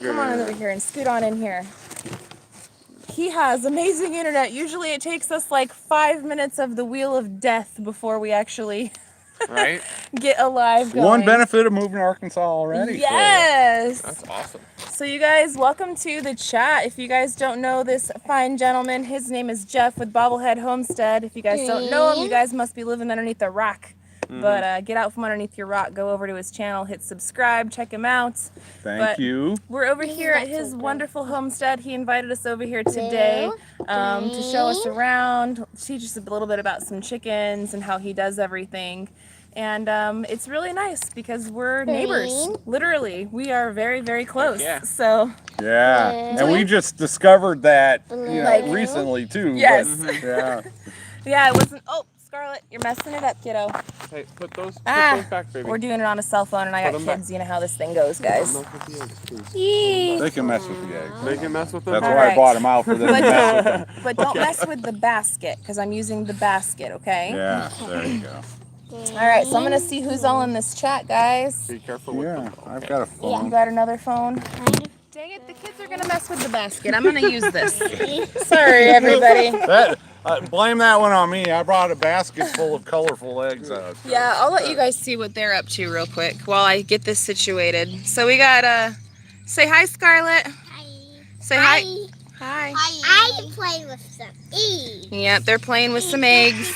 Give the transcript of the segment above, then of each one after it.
Come on over here and scoot on in here. He has amazing internet. Usually it takes us like 5 minutes of the wheel of death before we actually get a live going. One benefit of moving to Arkansas already. Yes. That's awesome. So you guys, welcome to the chat. If you guys don't know this fine gentleman, his name is Jeff with BobbleHead Homestead. If you guys don't know him, you guys must be living underneath a rock. But get out from underneath your rock, go over to his channel, hit subscribe, check him out. Thank you. We're over here at his wonderful homestead. He invited us over here today to show us around, teach us a little bit about some chickens and how he does everything. And it's really nice because we're neighbors. Literally, we are very, very close. Yeah. So Yeah, and we just discovered that recently too. Yes. But, yeah. Yeah, it wasn't. Oh, Scarlett, you're messing it up, kiddo. Hey, put those back, baby. We're doing it on a cell phone, and I got Put 'em kids. You know how this thing goes, guys. They can mess with the eggs. They can mess with them. That's All why right. I bought them out for them to mess with them. But don't mess with the basket because I'm using the basket. Okay. Yeah, there you go. All right, so I'm gonna see who's all in this chat, guys. Be careful with them. I've got a phone. You got another phone? Dang it, the kids are gonna mess with the basket. I'm gonna use this. Sorry, everybody. Blame that one on me. I brought a basket full of colorful eggs out. Yeah, I'll let you guys see what they're up to real quick while I get this situated. So we got say hi, Scarlett. Hi. Say hi. Hi. I play with some eggs. Yep, they're playing with some eggs.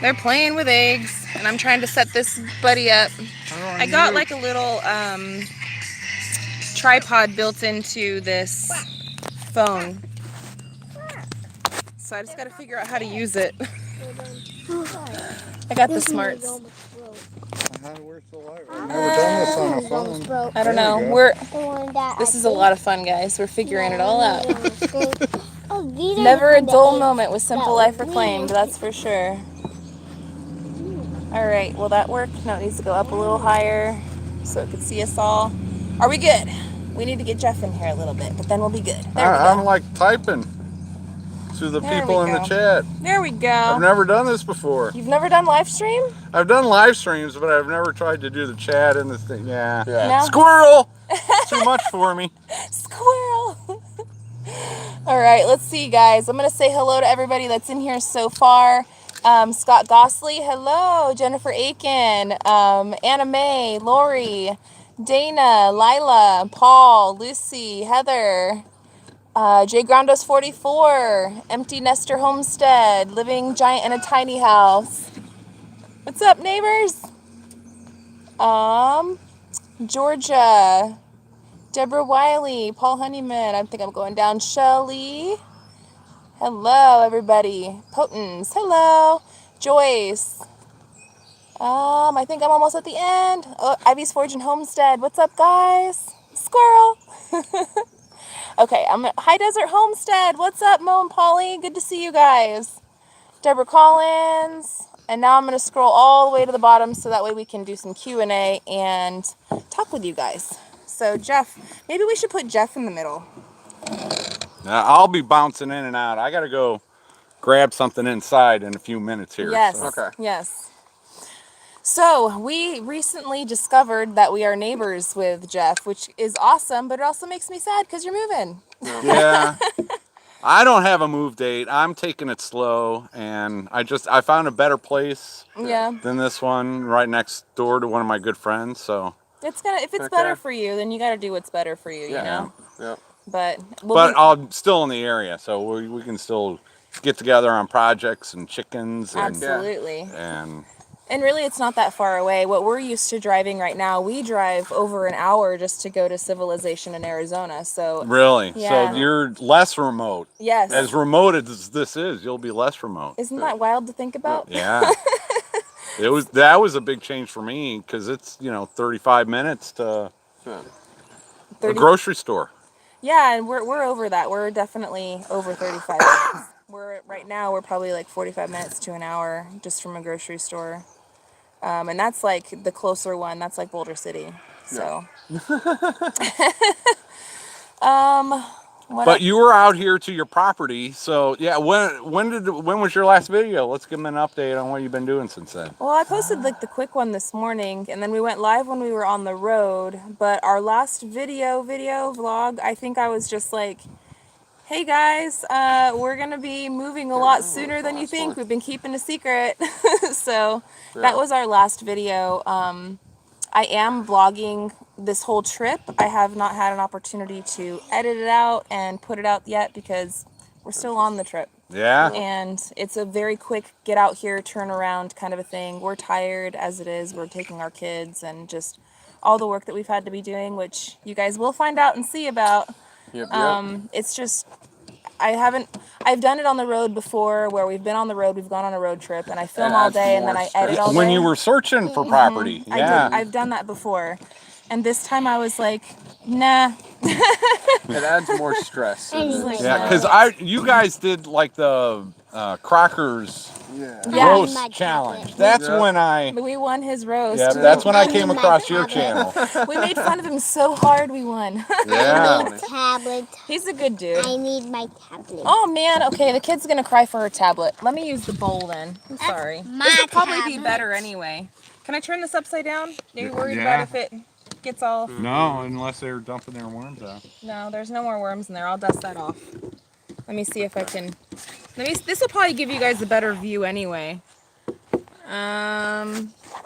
They're playing with eggs, and I'm trying to set this buddy up. I got like a little tripod built into this phone. So I just got to figure out how to use it. I got the smarts. Where's the light? I've never done this on a phone. I don't know. This is a lot of fun, guys. We're figuring it all out. Never a dull moment with SimpleLifeReclaimed, that's for sure. All right, will that work? No, it needs to go up a little higher so it can see us all. Are we good? We need to get Jeff in here a little bit, but then we'll be good. There we go. I'm like typing to the people in the chat. There we go. I've never done this before. You've never done live stream? I've done live streams, but I've never tried to do the chat and the thing. Yeah. No? Squirrel! Too much for me. Squirrel! All right, let's see, guys. I'm going to say hello to everybody that's in here so far. Scott Gossley, hello. Jennifer Aiken, Anna Mae, Lori, Dana, Lila, Paul, Lucy, Heather, Jay Grandos 44, Empty Nester Homestead, Living Giant in a Tiny House. What's up, neighbors? Georgia, Deborah Wiley, Paul Honeyman, I think I'm going down, Shelley. Hello, everybody. Potens, hello. Joyce. I think I'm almost at the end. Oh, Ivy's Forge and Homestead. What's up, guys? Squirrel. Okay, High Desert Homestead. What's up, Mo and Polly? Good to see you guys. Deborah Collins. And now I'm going to scroll all the way to the bottom so that way we can do some Q&A and talk with you guys. So, Jeff, maybe we should put Jeff in the middle. I'll be bouncing in and out. I got to go grab something inside in a few minutes here. Yes. So. Okay. Yes. So we recently discovered that we are neighbors with Jeff, which is awesome, but it also makes me sad because you're moving. Yeah. I don't have a move date. I'm taking it slow, and I found a better place than this one right next door to one of my good friends. So if it's better for you, then you got to do what's better for you. You know. Yeah. But I'm still in the area, so we can still get together on projects and chickens. And, absolutely. And really, it's not that far away. What we're used to driving right now, we drive over an hour just to go to civilization in Arizona. So really, yeah. So you're less remote. Yes. As remote as this is, you'll be less remote. Isn't that wild to think about? Yeah. That was a big change for me because it's 35 minutes to a grocery store. Yeah, and we're over that. We're definitely over 35 minutes. Right now we're probably like 45 minutes to an hour just from a grocery store. And that's like the closer one. That's like Boulder City. So what But you were out here to your property, so yeah. When was your last video? Let's give them an update on what you've been doing since then. Well, I posted like the quick one this morning, and then we went live when we were on the road. But our last video vlog, I think I was just like, hey guys, we're gonna be moving a lot sooner than you think. We've been keeping a secret. So that was our last video. I am vlogging this whole trip. I have not had an opportunity to edit it out and put it out yet because we're still on the trip. Yeah. And it's a very quick get out here, turn around kind of a thing. We're tired as it is. We're taking our kids and just all the work that we've had to be doing, which you guys will find out and see about. It's just, I've done it on the road before where we've been on the road, we've gone on a road trip and I film all day and then I edit all day. When you were searching for property. Yeah. I've done that before. And this time I was like, nah. It adds more stress. Yeah, because you guys did like the Crocker's roast challenge. That's when we won his roast. Yeah, that's when I came across your channel. We made fun of him so hard we won. Yeah. Tablet. He's a good dude. I need my tablet. Oh man, okay, the kid's gonna cry for her tablet. Let me use the bowl then. I'm sorry. This would probably be better anyway. Can I turn this upside down? Are you worried about if it gets all... No, unless they're dumping their worms out. No, there's no more worms in there. I'll dust that off. Let me see if I can... This will probably give you guys a better view anyway. Now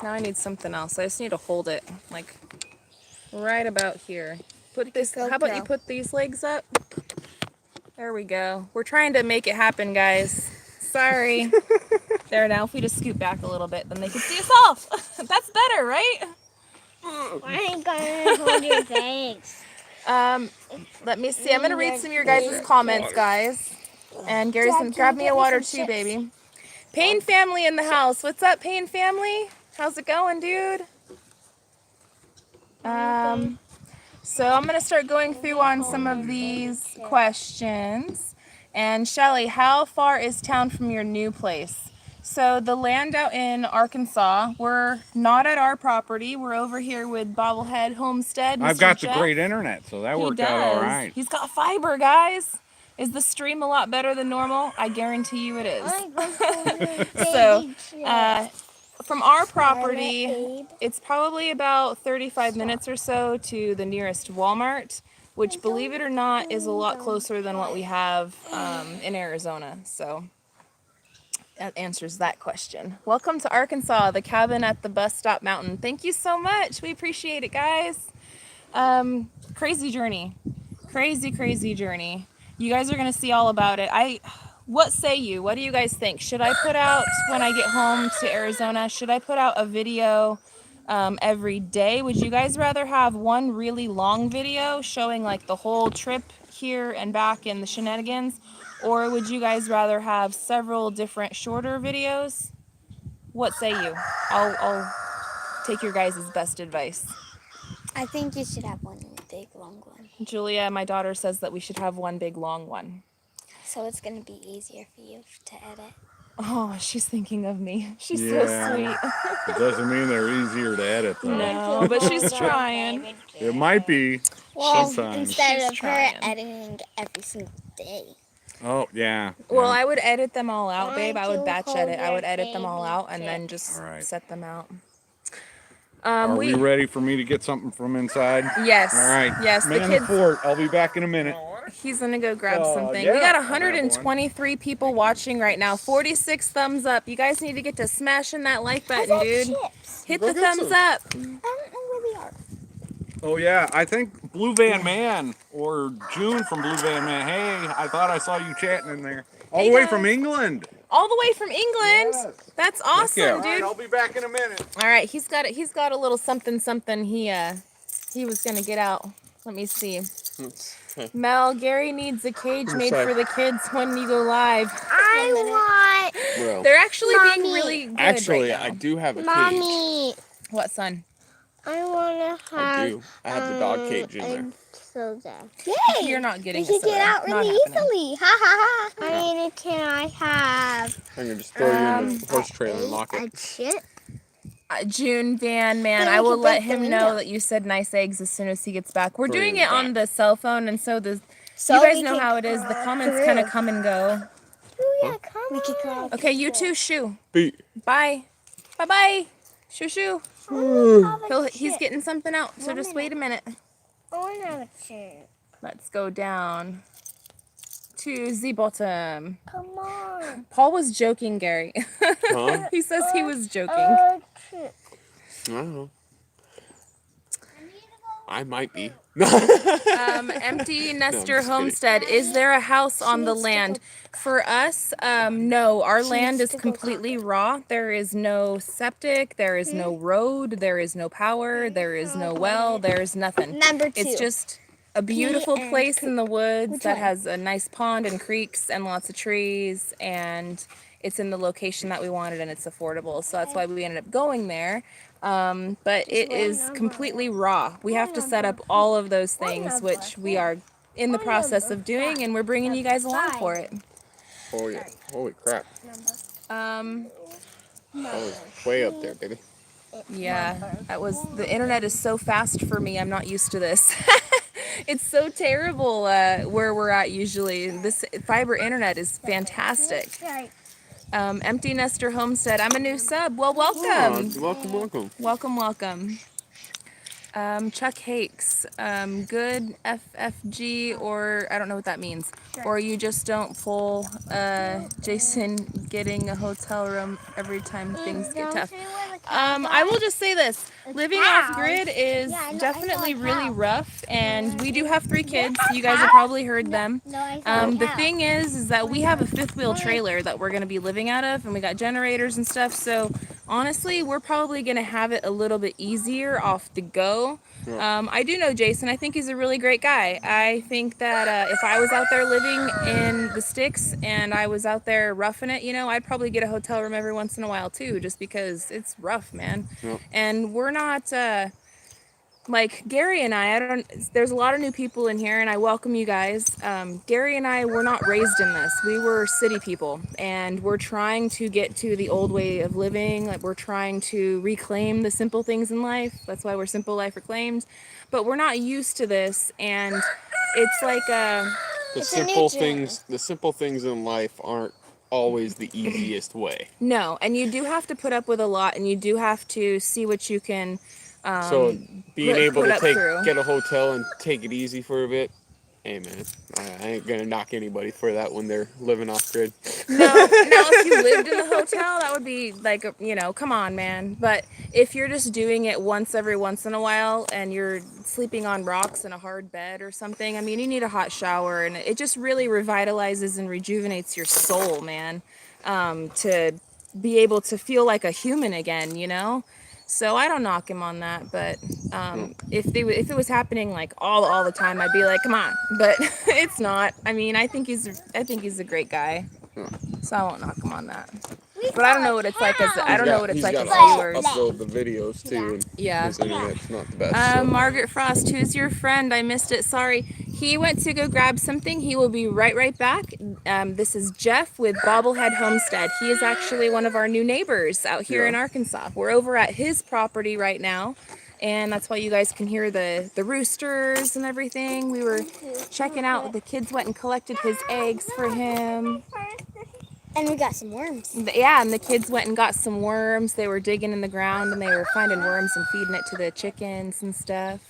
I need something else. I just need to hold it, like, right about here. Put this... How about you put these legs up? There we go. We're trying to make it happen, guys. Sorry. There, now if we just scoot back a little bit, then they can see us off. That's better, right? I ain't gonna hold your face. Let me see. I'm gonna read some of your guys' comments, guys. And Gary's gonna grab me a water too, baby. Payne family in the house. What's up, Payne family? How's it going, dude? So I'm gonna start going through on some of these questions. And Shelly, how far is town from your new place? So the land out in Arkansas, we're not at our property. We're over here with BobbleHead Homestead. I've got the great internet, so that worked out all right. He's got fiber, guys. Is the stream a lot better than normal? I guarantee you it is. So, from our property, it's probably about 35 minutes or so to the nearest Walmart, which, believe it or not, is a lot closer than what we have in Arizona. So that answers that question. Welcome to Arkansas, the cabin at the bus stop mountain. Thank you so much. We appreciate it, guys. Crazy journey. Crazy journey. You guys are going to see all about it. What say you? What do you guys think? Should I put out, when I get home to Arizona, should I put out a video every day? Would you guys rather have one really long video showing like the whole trip here and back and the shenanigans? Or would you guys rather have several different shorter videos? What say you? I'll take your guys' best advice. I think you should have one big long one. Julia, my daughter, says that we should have one big long one. So it's going to be easier for you to edit. Oh, she's thinking of me. She's so sweet. It doesn't mean they're easier to edit, though. No, but she's trying. It might be sometimes. Instead of her editing every single day. Oh, yeah. Well, I would edit them all out, babe. I would batch edit. I would edit them all out and then just set them out. Are we ready for me to get something from inside? Yes. All right. Yes, Man the kids. Fort. I'll be back in a minute. He's gonna go grab something. We got 123 people watching right now. 46 thumbs up. You guys need to get to smashing that like button, dude. Hit the thumbs up. I don't know where we are. Oh, yeah. I think Blue Van Man or June from Blue Van Man. Hey, I thought I saw you chatting in there. All the way from England. All the way from England. Yes. That's awesome, dude. All right, I'll be back in a minute. All right, he's got a little something he was gonna get out. Let me see. Mel, Gary needs a cage made for the kids when you go live. I Bro. They're actually being really good. Actually, right now. I do have a cage. Mommy. What, son? I want to have. I do. I have the dog cage in there. Soda. Yay! You're not getting We can get out really easily. Ha ha ha. I mean, can I have? I'm gonna just throw you in the horse trailer and lock it. Shit. June Van Man, I will let him know that you said nice eggs as soon as he gets back. We're doing it on the cell phone, and so the So you guys we know can how it is. The crawl comments through. kind of come and go. Yeah, come we can crawl Okay, you too, shoo. Beat. Bye. Bye-bye. Shoo, shoo. He's getting something out, so just wait a minute. I want to have a chair. Let's go down to the bottom. Come on. Paul was joking, Gary. Huh? He says he was joking. I don't know. I might be. Empty nester just kidding. homestead. Is there a house on the land? For us, no. Our land is completely raw. There is no septic. There is no road. There is no power. There is no well. There's nothing. Number 2. It's just a beautiful and place in the woods Which that one? has a nice pond and creeks and lots of trees, and it's in the location that we wanted, and it's affordable. So that's why we ended up going there. But it is completely raw. We have to set up all of those things, which we are in the process of doing, and we're bringing you guys along for it. Oh yeah. Holy crap. Um, Oh, way up there, baby. yeah, the internet is so fast for me. I'm not used to this. It's so terrible where we're at usually. This fiber internet is fantastic. Empty nester homestead. I'm a new sub. Well, welcome. Welcome. Welcome, welcome. Chuck Hakes, good FFG, or I don't know what that means. Or you just don't pull Jason getting a hotel room every time things get tough. I will just say this. Living off grid is definitely really rough, and we do have 3 kids. You guys have probably heard them. The thing is that we have a 5th wheel trailer that we're going to be living out of, and we got generators and stuff, so honestly, we're probably going to have it a little bit easier off the go. I do know Jason. I think he's a really great guy. I think that if I was out there living in the sticks and I was out there roughing it, I'd probably get a hotel room every once in a while too, just because it's rough, man. And we're not... like Gary and there's a lot of new people in here, and I welcome you guys. Gary and I were not raised in this. We were city people, and we're trying to get to the old way of living. Like, we're trying to reclaim the simple things in life. That's why we're SimpleLifeReclaimed. But we're not used to this, and it's like the simple things in life aren't always the easiest way. No, and you do have to put up with a lot, and you do have to see what you can So being able to through. get a hotel and take it easy for a bit, hey man, I ain't gonna knock anybody for that when they're living off grid. No, if you lived in the hotel, that would be like, come on, man. But if you're just doing it every once in a while, and you're sleeping on rocks in a hard bed or something, I mean, you need a hot shower, and it just really revitalizes and rejuvenates your soul, man, to be able to feel like a human again, So I don't knock him on that, but if it was happening like all the time, I'd be like, come on. But it's not. I mean, I think he's a great guy, so I won't knock him on that. But I don't know what it's like as viewers. Upload the videos too. And yeah. His internet's not the best. So. Margaret Frost, who's your friend? I missed it. Sorry. He went to go grab something. He will be right back. This is Jeff with BobbleHead Homestead. He is actually one of our new neighbors out here in Arkansas. We're over at his property right now, and that's why you guys can hear the roosters and everything. We were checking out. The kids went and collected his eggs for him. And we got some worms. Yeah, and the kids went and got some worms. They were digging in the ground, and they were finding worms and feeding it to the chickens and stuff.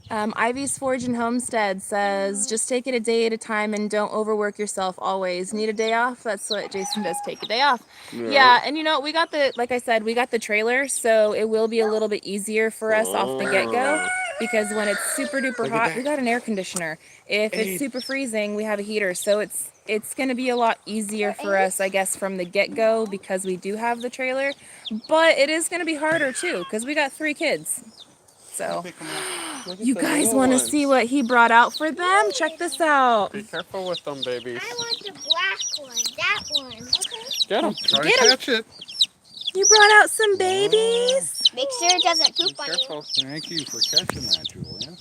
Ivy's Forge and Homestead says, just take it a day at a time and don't overwork yourself always. Need a day off? That's what Jason does, take a day off. Yeah, and we got like I said, we got the trailer, so it will be a little bit easier for us off the get-go, because when it's super duper hot, we got an air conditioner. If it's super freezing, we have a heater, so it's going to be a lot easier for us, I guess, from the get-go, because we do have the trailer, but it is going to be harder too, because we got 3 kids. So, you guys want to see what he brought out for them? Check this out. Be careful with them, babies. I want the black one, that one. Okay. Get them. Try to catch it. You brought out some babies? Make sure it doesn't poop on Careful. you. Thank you for catching that, Julia.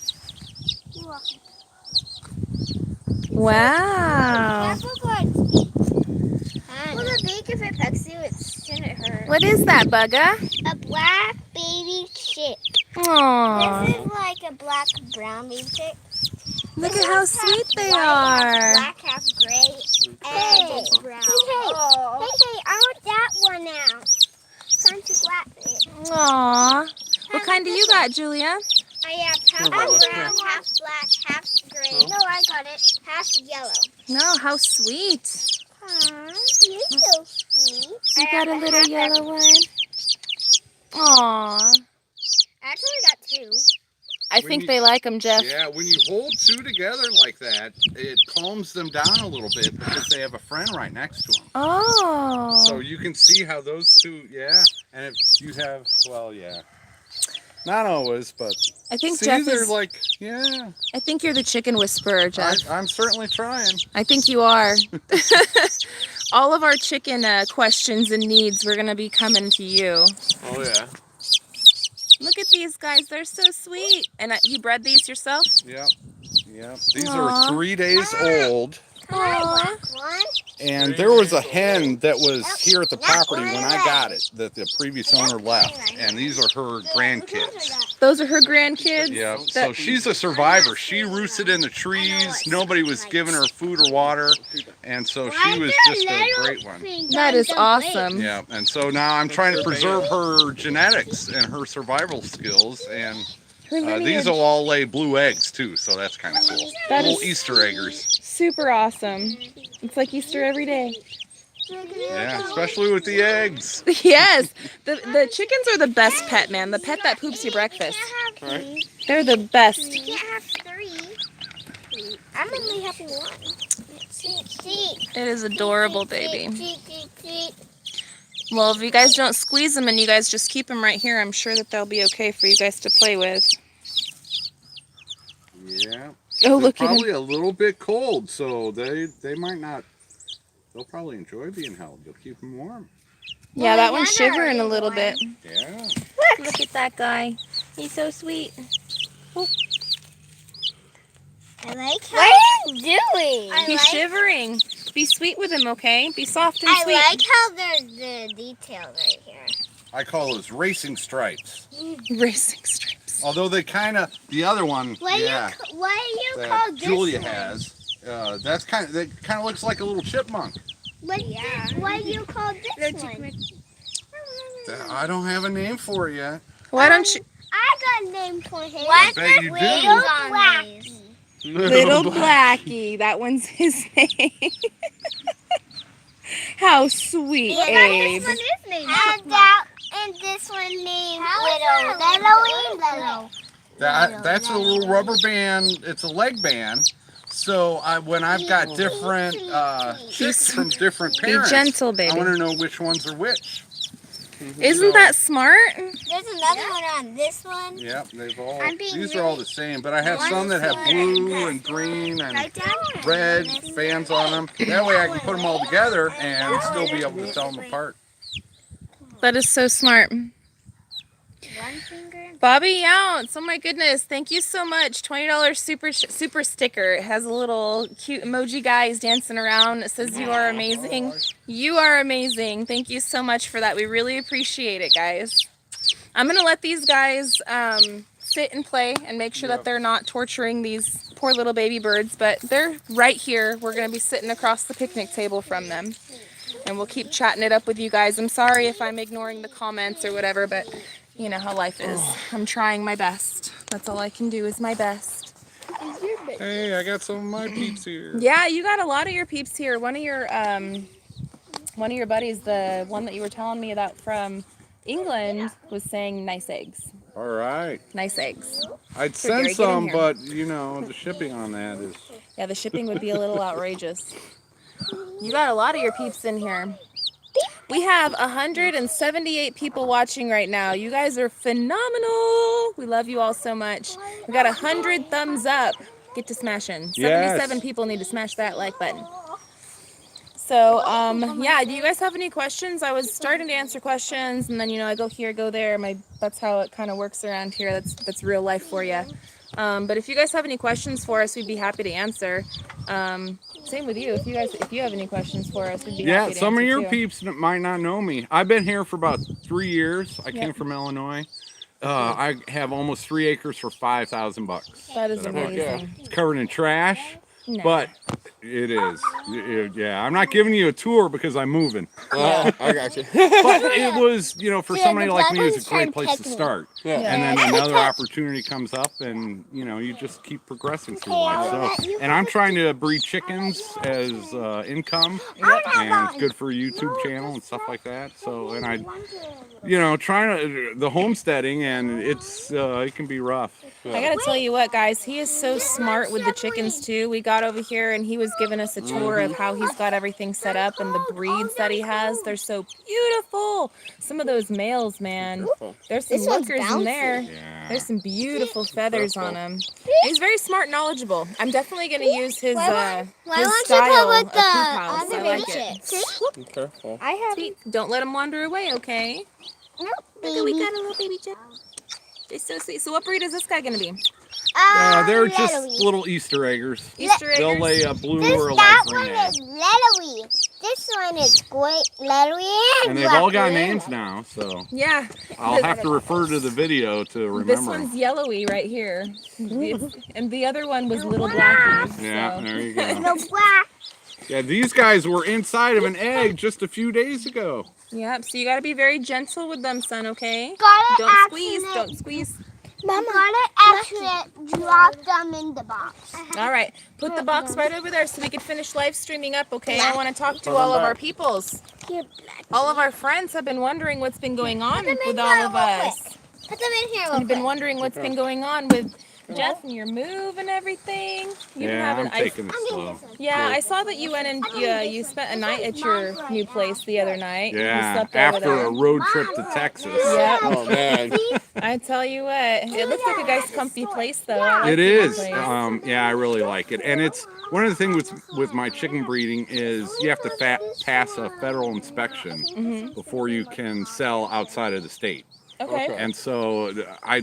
You're welcome. Wow. Careful, good. Well, the big if it pecks you, it shouldn't hurt. What is that, Bugga? A black baby chick. Aww. This is like a black brown baby chick. Look at how sweet they are. Half black, half gray, and brown. Hey, I want that one now. Time to grab it. Aww. What kind do you got, Julia? I have half brown, half black, half gray. No, I got it. Half yellow. No, how sweet. Aww, you're so sweet. You got a little yellow one? Aww. I actually got two. I think they like them, Jeff. Yeah, when you hold two together like that, it calms them down a little bit because they have a friend right next to them. Oh. So you can see how those two, yeah. And if you have, well, yeah. Not always, but I think see, Jeff they're is, like, yeah. I think you're the chicken whisperer, Jeff. I'm certainly trying. I think you are. All of our chicken questions and needs, we're going to be coming to you. Oh, yeah. Look at these guys. They're so sweet. And you bred these yourself? Yep. Yep. These Aww. are 3 days old. Black one. And there was a hen that was here at the property when I got it, that the previous owner left. And these are her grandkids. Those are her grandkids? Yeah. So she's a survivor. She roosted in the trees. Nobody was giving her food or water. And so she was just a great one. That is awesome. Yeah. And so now I'm trying to preserve her genetics and her survival skills. And these will all lay blue eggs too. So that's kind of cool. Little Easter eggers. Super awesome. It's like Easter every day. Yeah, especially with the eggs. Yes. The chickens are the best pet, man. The pet that poops your breakfast. Right. They're the best. You can't have three. I'm only having one. It is adorable, baby. Well, if you guys don't squeeze them and you guys just keep them right here, I'm sure that they'll be okay for you guys to play with. Yeah. Oh, look at probably him. a little bit cold, so they might not. They'll probably enjoy being held. They'll keep them warm. Yeah, that one's shivering a little bit. Yeah. Look at that guy. He's so sweet. I like how. What are you doing? He's shivering. Be sweet with him, okay? Be soft and sweet. I like how there's the detail right here. I call those racing stripes. Racing stripes. Although they kind of, the other one, What do you that call this Julia one? has, that kind of looks like a little chipmunk. What do you call this one? I don't have a name for it yet. Why don't you? I got a name for him. I bet you do. Little Blackie. That one's his name. How sweet, Abe. This one is named and this one named Little. That's a little rubber band. It's a leg band. So when I've got different chicks from different parents, be gentle, baby. I want to know which ones are which. Isn't that smart? There's another one on this one. Yep, these are all the same, but I have some that have blue and green and red bands on them. That way I can put them all together and still be able to tell them apart. That is so smart. Bobby Younts, oh my goodness, thank you so much. $20 super sticker. It has a little cute emoji guys dancing around. It says you are amazing. You are amazing. Thank you so much for that. We really appreciate it, guys. I'm going to let these guys sit and play and make sure that they're not torturing these poor little baby birds, but they're right here. We're going to be sitting across the picnic table from them, and we'll keep chatting it up with you guys. I'm sorry if I'm ignoring the comments or whatever, but you know how life is. I'm trying my best. That's all I can do is my best. Hey, I got some of my peeps here. Yeah, you got a lot of your peeps here. One of your buddies, the one that you were telling me about from England, was saying nice eggs. All right. Nice eggs. I'd send some, but you know, the shipping on that is... Yeah, the shipping would be a little outrageous. You got a lot of your peeps in here. We have 178 people watching right now. You guys are phenomenal. We love you all so much. We got 100 thumbs up. Get to smashing. 77 people need to smash that like button. So, yeah, do you guys have any questions? I was starting to answer questions, and then, you know, I go here, go there. That's how it kind of works around here. That's real life for you. But if you guys have any questions for us, we'd be happy to answer. Same with you. If you have any questions for us, we'd be happy to answer. Yeah, some of your peeps might not know me. I've been here for about 3 years. I came from Illinois. I have almost 3 acres for $5,000. That is that I bought. amazing. It's covered in trash, Nah. but it is. Yeah, I'm not giving you a tour because I'm moving. I got you. But it was, for Yeah, somebody the like me, black it's a great one's place trying to to peck start. Yeah. And then another opportunity comes up, and you just keep progressing through life. So, and I'm trying to breed chickens as income, and it's good for a YouTube channel and stuff like that. So, and trying to the homesteading, and it can be rough. I gotta tell you what, guys, he is so smart with the chickens too. We got over here and he was giving us a tour of how he's got everything set up and the breeds that he has. They're so beautiful. Some of those males, man, there's some This one's lookers in there. Yeah. There's some beautiful feathers on them. He's very smart, knowledgeable. I'm definitely gonna use his why his don't style you put of with poop the house. other I baby like it. chicks? Be careful. I have Sweet. Don't let him wander away, okay? no Look, we got a little baby chick. They're so sweet. So what breed is this guy gonna be? They're just little Easter eggers. Easter eggers? They'll lay a blue or a light That green one egg. is leathery. This one is leathery And they've all got names now, so Yeah. I'll have to refer to the video to remember. This one's yellowy right here. And the other one was little blackie. Yeah, So. there you go. the black. Yeah, these guys were inside of an egg just a few days ago. Yep, so you gotta be very gentle with them, son, okay? Got Don't squeeze, don't squeeze. Mama, actually drop them in the box. All right, put the box right over there so we can finish live streaming up, okay? I want to talk to all of our peoples. All of our friends have been wondering what's been going on with all of us. Put them in here. We've been wondering what's been going on with Jeff and your move and everything. I'm taking it slow. Yeah, I saw that you went and you spent a night at your new place the other night. You Yeah, slept over after there. a road trip to Texas. Yep. Oh man. I tell you what, it looks like a nice comfy place though. I like It the is. place. Yeah, I really like it. And it's one of the things with my chicken breeding is you have to pass a federal inspection before you can sell outside of the state. Okay. And so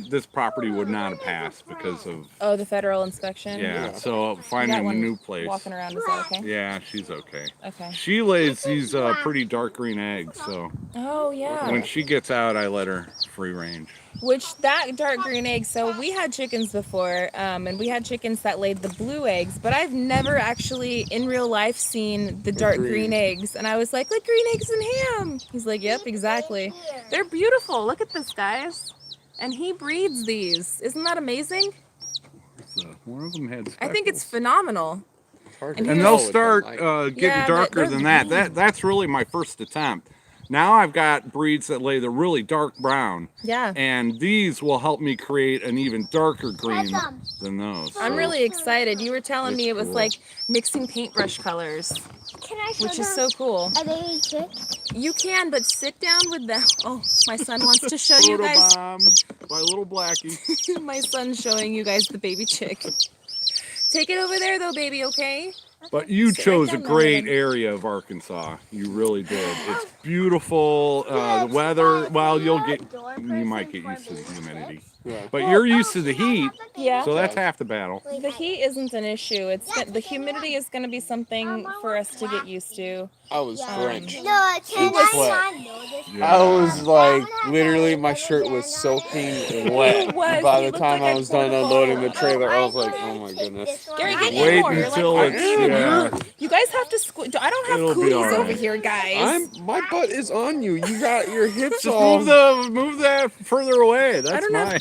this property would not have passed because of the federal inspection. yeah. So You got finding a one new place. walking around, is that okay? Yeah, she's okay. Okay. She lays these pretty dark green eggs, so Oh yeah. when she gets out, I let her free range. Which that dark green egg, so we had chickens before, and we had chickens that laid the blue eggs, but I've never actually in real life seen the dark green eggs. And I was like green eggs and ham. He's like, yep, exactly. They're beautiful. Look at this, guys. And he breeds these. Isn't that amazing? So one of them had I think it's speckles. phenomenal. And they'll start getting Yeah, darker they're than that. That's really my first attempt. Now I've got breeds that lay the really dark brown. Yeah. And these will help me create an even darker green than those. I'm So really excited. You were telling me it was cool. like mixing paintbrush colors, Can I show which is them? so cool. Are they good? You can, but sit down with them. Oh, my son wants to show you guys. Photobomb by Little Blackie. My son's showing you guys the baby chick. Take it over there, though, baby, okay? But you Sit right chose a down, great Melvin. area of Arkansas. You really did. It's beautiful. The weather, well, you might get used to the humidity. Yeah. But you're used to the heat, Yeah. so that's half the battle. The heat isn't an issue. The humidity is going to be something for us to get used to. I was drenched. No, can Sweat. I know this? Yeah. I was like, literally, my shirt was soaking wet. It was. By You the looked time like I a was done porta unloading the potty. trailer, I was like, oh my goodness. Gary, get in Wait more. You're until like, it's, yeah. you guys have to squeeze. I don't have It'll be cooties all right. over here, guys. My butt is on you. You got your hips Just all. move that further away. I That's don't know. mine.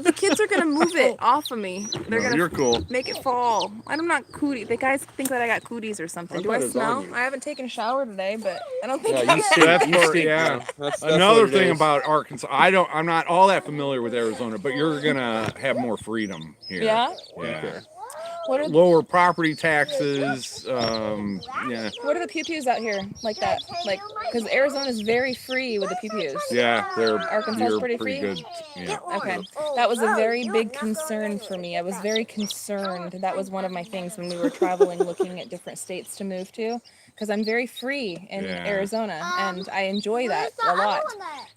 The kids are gonna move it off of me. They're No, gonna you're cool. make it fall. I'm not cootie. The guys think that I got cooties or something. My Do I butt is smell? on you. I haven't taken a shower today, but I don't think Yeah, I'm you stink. That's You part- stink, yeah. man. That's Another what it thing is. about Arkansas, I'm not all that familiar with Arizona, but you're gonna have more freedom here. Yeah? Yeah. Okay. What are Lower property taxes. Yeah. what are the pew-pews out here like that? Like, because Arizona's very free with the pew-pews. Yeah, Arkansas's you're pretty free? good. Yeah. Okay, that was a very big concern for me. I was very concerned. That was one of my things when we were traveling, looking at different states to move to, because I'm very free in Yeah. Arizona, and I enjoy that a lot.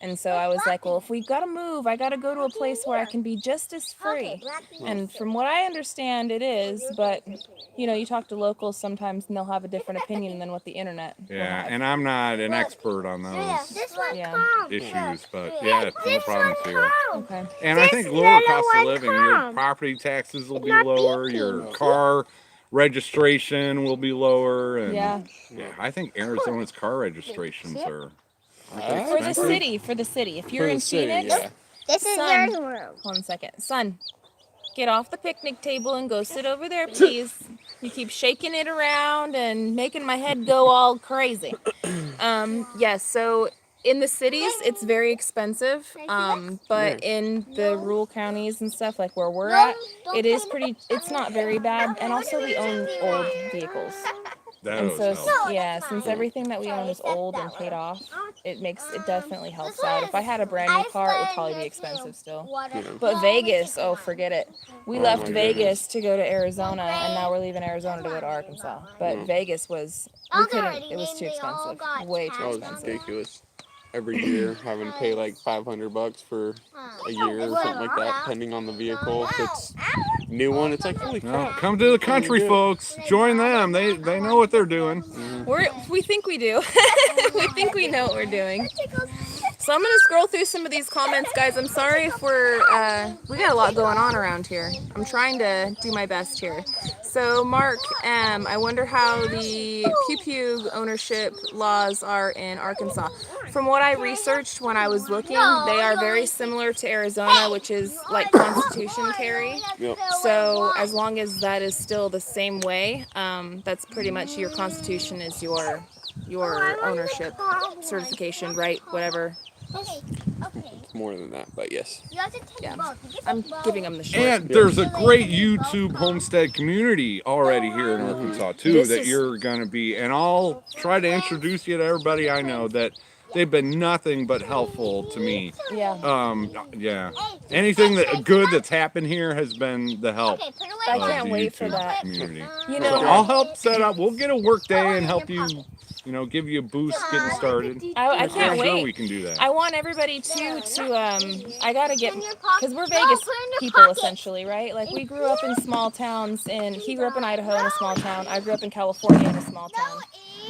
And so I was like, well, if we gotta move, I gotta go to a place where I can be just as free. And from what I understand, it is. is, but you know, you talk to locals sometimes and they'll have a different opinion than what the internet will Yeah, have. and I'm not an expert on those This one Yeah. comes. issues, but yeah, it's no problems here. Okay. And I think lower cost of living, your property taxes will be lower, your car registration will be lower, and Yeah. I think Arizona's car registrations are For the city. If you're For the in city, Phoenix, yeah. This is Son. your room. hold on a second. Son, get off the picnic table and go sit over there, please. You keep shaking it around and making my head go all crazy. Yes, so in the cities, it's very expensive. But in the rural counties and stuff like where we're at, it's not very bad. And also we own old vehicles. And so, since everything that we own is old and paid off, it definitely helps out. If I had a brand new car, it would probably be expensive still. But Vegas, oh, forget it. We left Vegas to go to Arizona, and now we're leaving Arizona to go to Arkansas. But Vegas we couldn't, it was too expensive. Way too That was expensive. ridiculous. Every year, having to pay like $500 for a year or something like that, depending on the vehicle. If it's new one, it's like, holy crap. come to the country, folks. Join them. They know what they're doing. We think we do. We think we know what we're doing. So I'm gonna scroll through some of these comments, guys. I'm sorry if we got a lot going on around here. I'm trying to do my best here. So Mark M, I wonder how the pew ownership laws are in Arkansas. From what I researched when I was looking, they are very similar to Arizona, which is like constitution carry. Yep. So as long as that is still the same way, that's pretty much your constitution is your ownership certification, right? Whatever. It's more than that, but yes. Yeah, I'm giving them the short. And there's a great YouTube homestead community already here in Arkansas too that you're gonna be, and I'll try to introduce you to everybody I know that they've been nothing but helpful to me. Yeah. Anything good that's happened here has been the help. I of can't the wait for YouTube that. community. You So know, I'll help set up. We'll get a work day and help you. Give you a boost getting started. I can't Sure, wait. we can do that. I want everybody I gotta get, because we're Vegas people essentially, right? Like we grew up in small towns, and he grew up in Idaho in a small town. I grew up in California in a small town.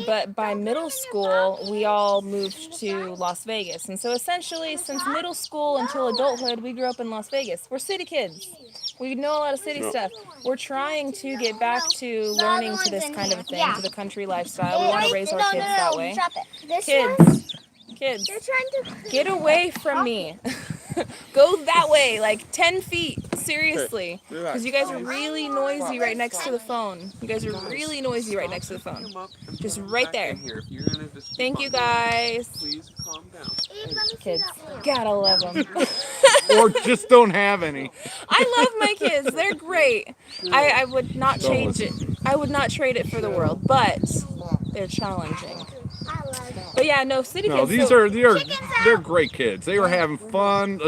But by middle school, we all moved to Las Vegas. And so essentially, since middle school until adulthood, we grew up in Las Vegas. We're city kids. We know a lot of city stuff. We're trying to get back to learning to this kind of a thing, to the country lifestyle. We want to raise our kids that way. Kids, get away from me. Go that way, like 10 feet. Seriously. Because you guys are really noisy right next to the phone. You guys are really noisy right next to the phone. Just right there. Thank you, guys. Please calm down. Kids. Gotta love them. Or just don't have any. I love my kids. They're great. I would not change it. I would not trade it for the world, but they're challenging. But yeah, no, city kids. No, they're great kids. They were having fun.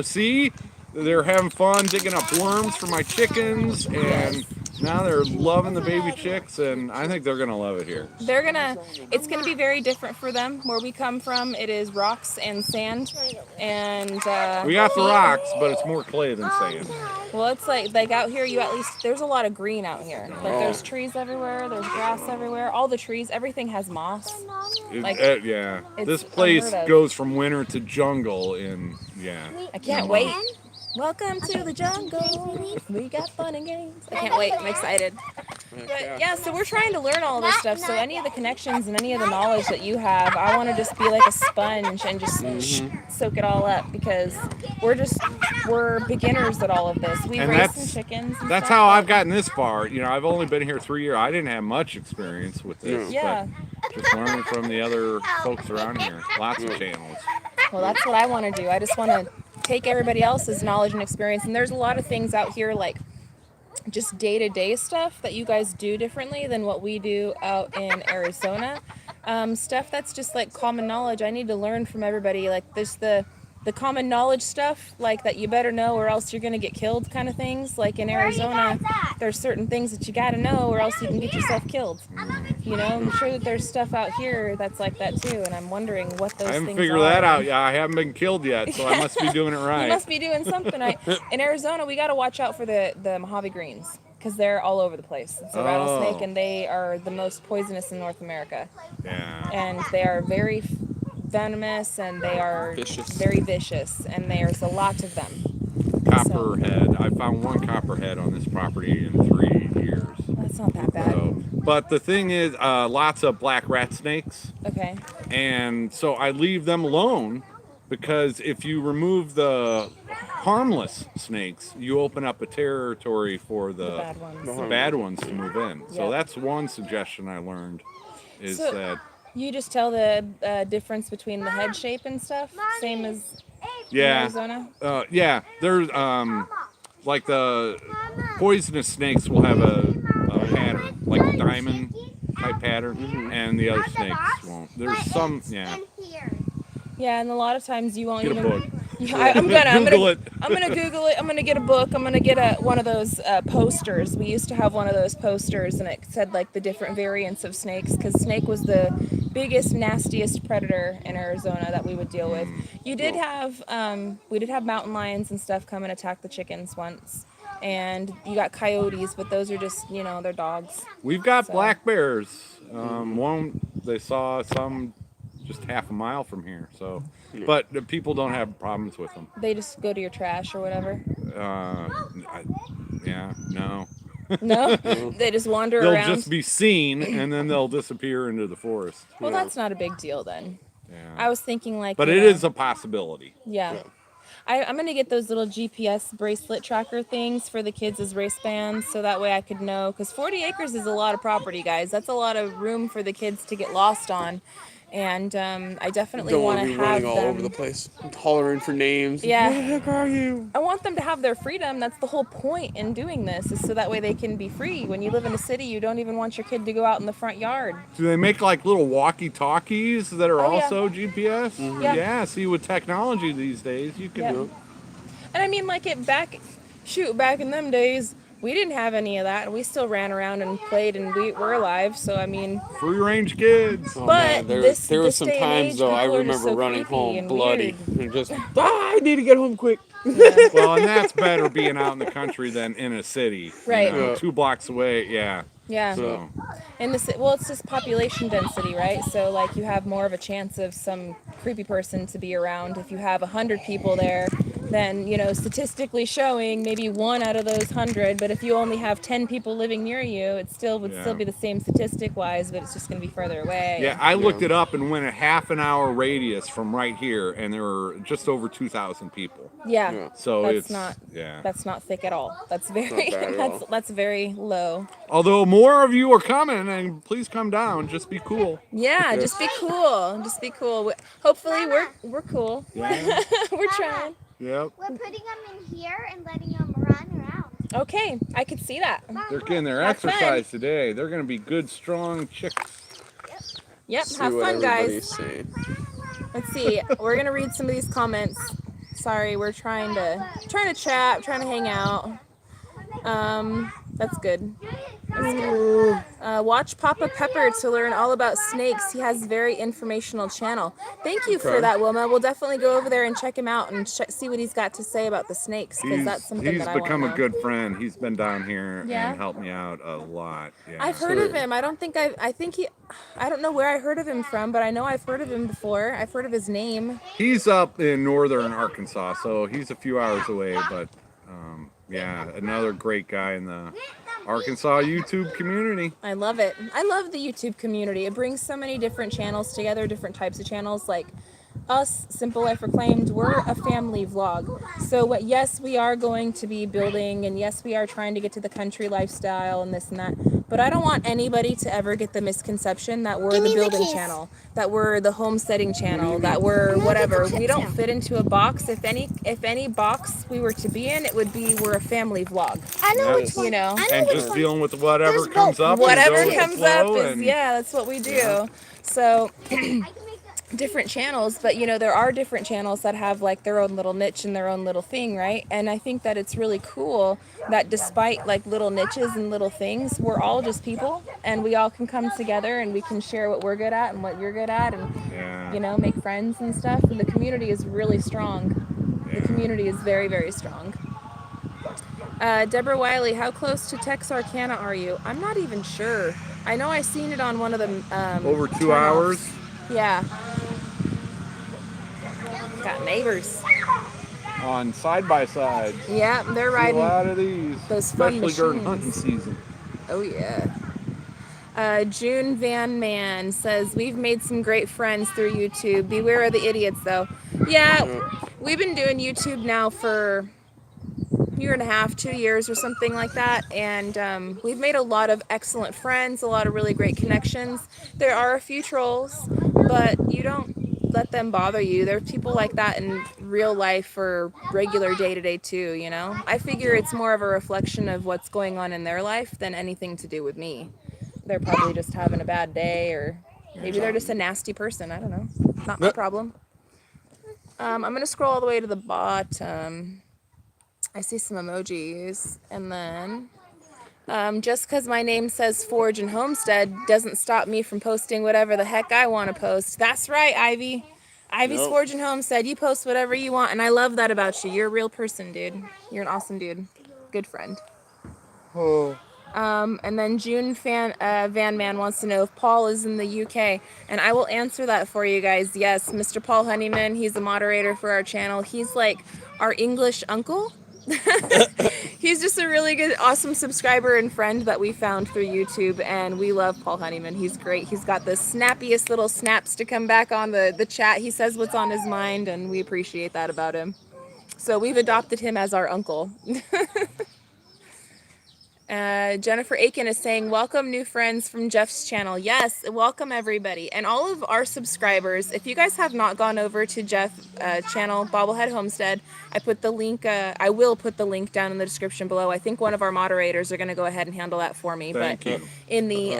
They're having fun digging up worms for my chickens, and now they're loving the baby chicks, and I think they're gonna love it here. It's gonna be very different for them. Where we come from, it is rocks and sand, and we got the rocks, but it's more clay than sand. Well, it's like out here, there's a lot of green out here. Like there's trees everywhere, there's grass everywhere. All the trees, everything has moss. This place goes from winter to jungle, and I can't wait. Welcome to the jungle. We got fun and games. I can't wait. I'm excited. But yeah, so we're trying to learn all this stuff. So any of the connections and any of the knowledge that you have, I want to just be like a sponge and just soak it all up, because we're beginners at all of this. We raise some chickens. That's how I've gotten this far. I've only been here 3 years. I didn't have much experience with this. Yeah. But just learning from the other folks around here. Lots of channels. Well, that's what I want to do. I just want to take everybody else's knowledge and experience, and there's a lot of things out here, like just day-to-day stuff that you guys do differently than what we do out in Arizona. Stuff that's just like common knowledge. I need to learn from everybody. Like there's the common knowledge stuff, like that you better know or else you're gonna get killed kind of things. Like in Arizona, there's certain things that you gotta know or else you can get yourself killed. I'm sure that there's stuff out here that's like that too, and I'm wondering what those things are. I haven't figured that out yet. I haven't been killed yet, so I must be doing it right. You must be doing something right. In Arizona, we gotta watch out for the Mojave greens, because they're all over the place. It's a rattlesnake, and they are the most poisonous in North America. Yeah. And they are very venomous, and they are very vicious, and there's a lot of them. Copperhead. I found one copperhead on this property in 3 years. That's not that bad. So, but the thing is, lots of black rat snakes. Okay. And so I leave them alone, because if you remove the harmless snakes, you open up a territory for the bad ones to move in. So that's one suggestion I learned, is that you just tell the difference between the head shape and stuff, same as in Arizona. Yeah, there's like the poisonous snakes will have a pattern, like a diamond type pattern, and the other snakes won't. There's some, Yeah, and a lot of times you won't Get a even. book. I'm gonna Google it. I'm gonna Google it. I'm gonna get a book. I'm gonna get one of those posters. We used to have one of those posters, and it said like the different variants of snakes, because snake was the biggest, nastiest predator in Arizona that we would deal with. You did have we did have mountain lions and stuff come and attack the chickens once, and you got coyotes, but those are just, you know, they're dogs. We've got black bears. One they saw some just half a mile from here. So, but the people don't have problems with them. They just go to your trash or whatever. No. No, they just wander They'll around. They'll just be seen, and then they'll disappear into the forest. Well, that's not a big deal then. Yeah. I was thinking like. But it is a possibility. Yeah. I'm going to get those little GPS bracelet tracker things for the kids as wristbands, so that way I could know, because 40 acres is a lot of property, guys. That's a lot of room for the kids to get lost on. And I definitely want to have running all them over the place, hollering for names. Yeah. Where the heck are you? I want them to have their freedom. That's the whole point in doing this, is so that way they can be free. When you live in a city, you don't even want your kid to go out in the front yard. Do they make like little walkie-talkies that are also GPS? Yeah. See, with technology these days, you can do it. And I mean, like back in them days, we didn't have any of that. We still ran around and played, and we're alive. So I mean, free range kids. Oh, but man, there this were some day and times age, though I people are just remember so running creepy home and bloody weird. and just I need to get home quick. Well, and that's better being out in the country than in a city. Right. You know, 2 blocks away. Yeah. Yeah. So. And it's just population density, right? So like you have more of a chance of some creepy person to be around. If you have 100 people there, then, you know, statistically showing maybe 1 out of those 100. But if you only have 10 people living near you, it still would still be the same statistic wise, but it's just going to be further away. Yeah, I looked it up and went a half-an-hour radius from right here, and there were just over 2,000 people. Yeah. So that's not thick at all. That's very that's very low. Although more of you are coming, and please come down. Just be cool. Yeah, just be cool. Just be cool. Hopefully we're cool. Yeah. We're trying. Yep. We're putting them in here and letting them run around. Okay, I could see that. They're getting their exercise today. They're going to be good, strong chicks. Yep, See have what fun, everybody's guys. saying. Let's see. We're gonna read some of these comments. Sorry, we're trying to chat, trying to hang out. That's good. That's good. Watch Papa Pepper to learn all about snakes. He has a very informational channel. Thank you for that, Wilma. We'll definitely go over there and check him out and see what he's got to say about the snakes, because that's something that I want to know. He's become a good friend. He's been down here and helped me out a lot. Yeah. I've heard of him. I don't know where I heard of him from, but I know I've heard of him before. I've heard of his name. He's up in northern Arkansas, so he's a few hours away, but another great guy in the Arkansas YouTube community. I love it. I love the YouTube community. It brings so many different channels together, different types of channels. Like us, Simple Life Reclaimed, we're a family vlog. So yes, we are going to be building, and yes, we are trying to get to the country lifestyle and this and that. But I don't want anybody to ever get the misconception that we're the building channel, that we're the homesteading channel, that we're whatever. We don't fit into a box. If any box we were to be in, it would be we're a family vlog. I know which one. You know, and just dealing with whatever comes up. Whatever comes up is that's what we do. Yeah. So. Different channels, but you know, there are different channels that have like their own little niche and their own little thing, right? And I think that it's really cool that despite like little niches and little things, we're all just people, and we all can come together and we can share what we're good at and what you're good at, and you know, make friends and stuff. And the community is really strong. The community is very, very strong. Deborah Wiley, how close to Texarkana are you? I'm not even sure. I know I seen it on one of the Over 2 turnoffs. hours. Yeah. Got neighbors. On side-by-sides. Yeah, they're See riding a lot of these, those fun especially during hunting machines. season. Oh yeah. June Van Man says, we've made some great friends through YouTube. Beware of the idiots, though. Yeah, we've been doing YouTube now for a year and a half, 2 years or something like that. And we've made a lot of excellent friends, a lot of really great connections. There are a few trolls, but you don't let them bother you. There's people like that in real life or regular day-to-day too, you know? I figure it's more of a reflection of what's going on in their life than anything to do with me. They're probably just having a bad day, or maybe they're just a nasty person. I don't know. Not my problem. I'm going to scroll all the way to the bottom. I see some emojis. And then just because my name says Forge and Homestead doesn't stop me from posting whatever the heck I want to post. That's right, Ivy. Ivy's Forge and Homestead. You post whatever you want, and I love that about you. You're a real person, dude. You're an awesome dude. Good friend. Oh. And then June Van Man wants to know if Paul is in the UK, and I will answer that for you guys. Yes, Mr. Paul Honeyman, he's a moderator for our channel. He's like our English uncle. He's just a really good, awesome subscriber and friend that we found through YouTube, and we love Paul Honeyman. He's great. He's got the snappiest little snaps to come back on the chat. He says what's on his mind, and we appreciate that about him. So we've adopted him as our uncle. Jennifer Aiken is saying, welcome new friends from Jeff's channel. Yes, welcome everybody. And all of our subscribers, if you guys have not gone over to Jeff's channel, BobbleHead Homestead, I will put the link down in the description below. I think one of our moderators are going to go ahead and handle that for me. Thank you. In the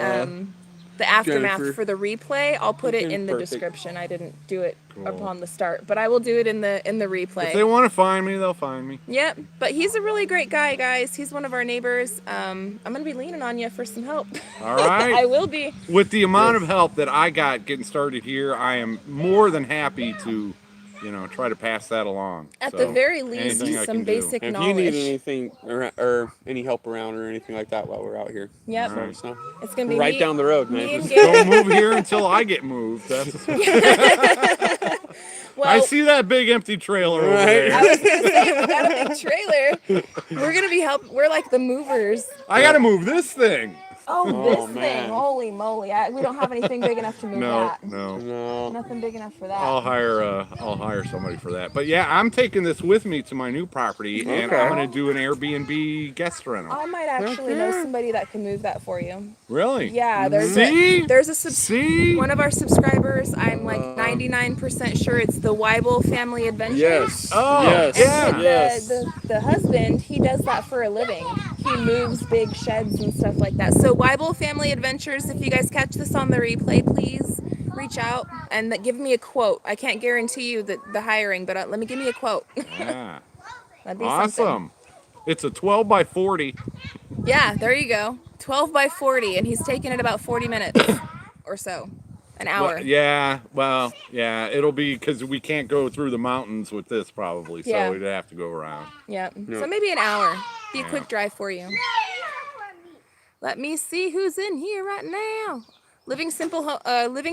aftermath Jennifer. for the replay, I'll put it in the description. I didn't do it upon the start, but I will do it in the replay. If they want to find me, they'll find me. Yep, but he's a really great guy, guys. He's one of our neighbors. I'm gonna be leaning on you for some help. All right. I will be. With the amount of help that I got getting started here, I am more than happy to, try to pass that along. At the very least, anything I some can do. basic If knowledge. you need anything or any help around or anything like that while we're out here, Yep. let us know. It's gonna be right me- down the road, me man. and Don't move here until I get moved. Well, I see that big empty trailer over there. I was gonna say, we got a big trailer. We're gonna be We're like the movers. I got to move this thing. Oh, this man. thing! Holy moly! We don't have anything big enough to move that. No. Nothing big enough for that. I'll hire somebody for that. But yeah, I'm taking this with me to my new property, and Okay. I'm gonna do an Airbnb guest rental. I might actually know somebody that can move that for you. Really? Yeah, See? See? One of our subscribers, I'm like 99% sure it's the Weibel Family Adventures. Yes. Oh, yes. yeah. Yes. The husband, he does that for a living. He moves big sheds and stuff like that. So Weibel Family Adventures, if you guys catch this on the replay, please reach out and give me a quote. I can't guarantee you the hiring, but let me give me a quote. Yeah. That'd be Awesome. something. It's a 12 by 40. Yeah, there you go. 12 by 40, and he's taking it about 40 minutes or so. An hour. Well, yeah, it'll be because we can't go through the mountains with this probably, so Yeah. we'd have to go around. Yeah. So maybe an hour. Be a quick drive for you. Let me see who's in here right now. Living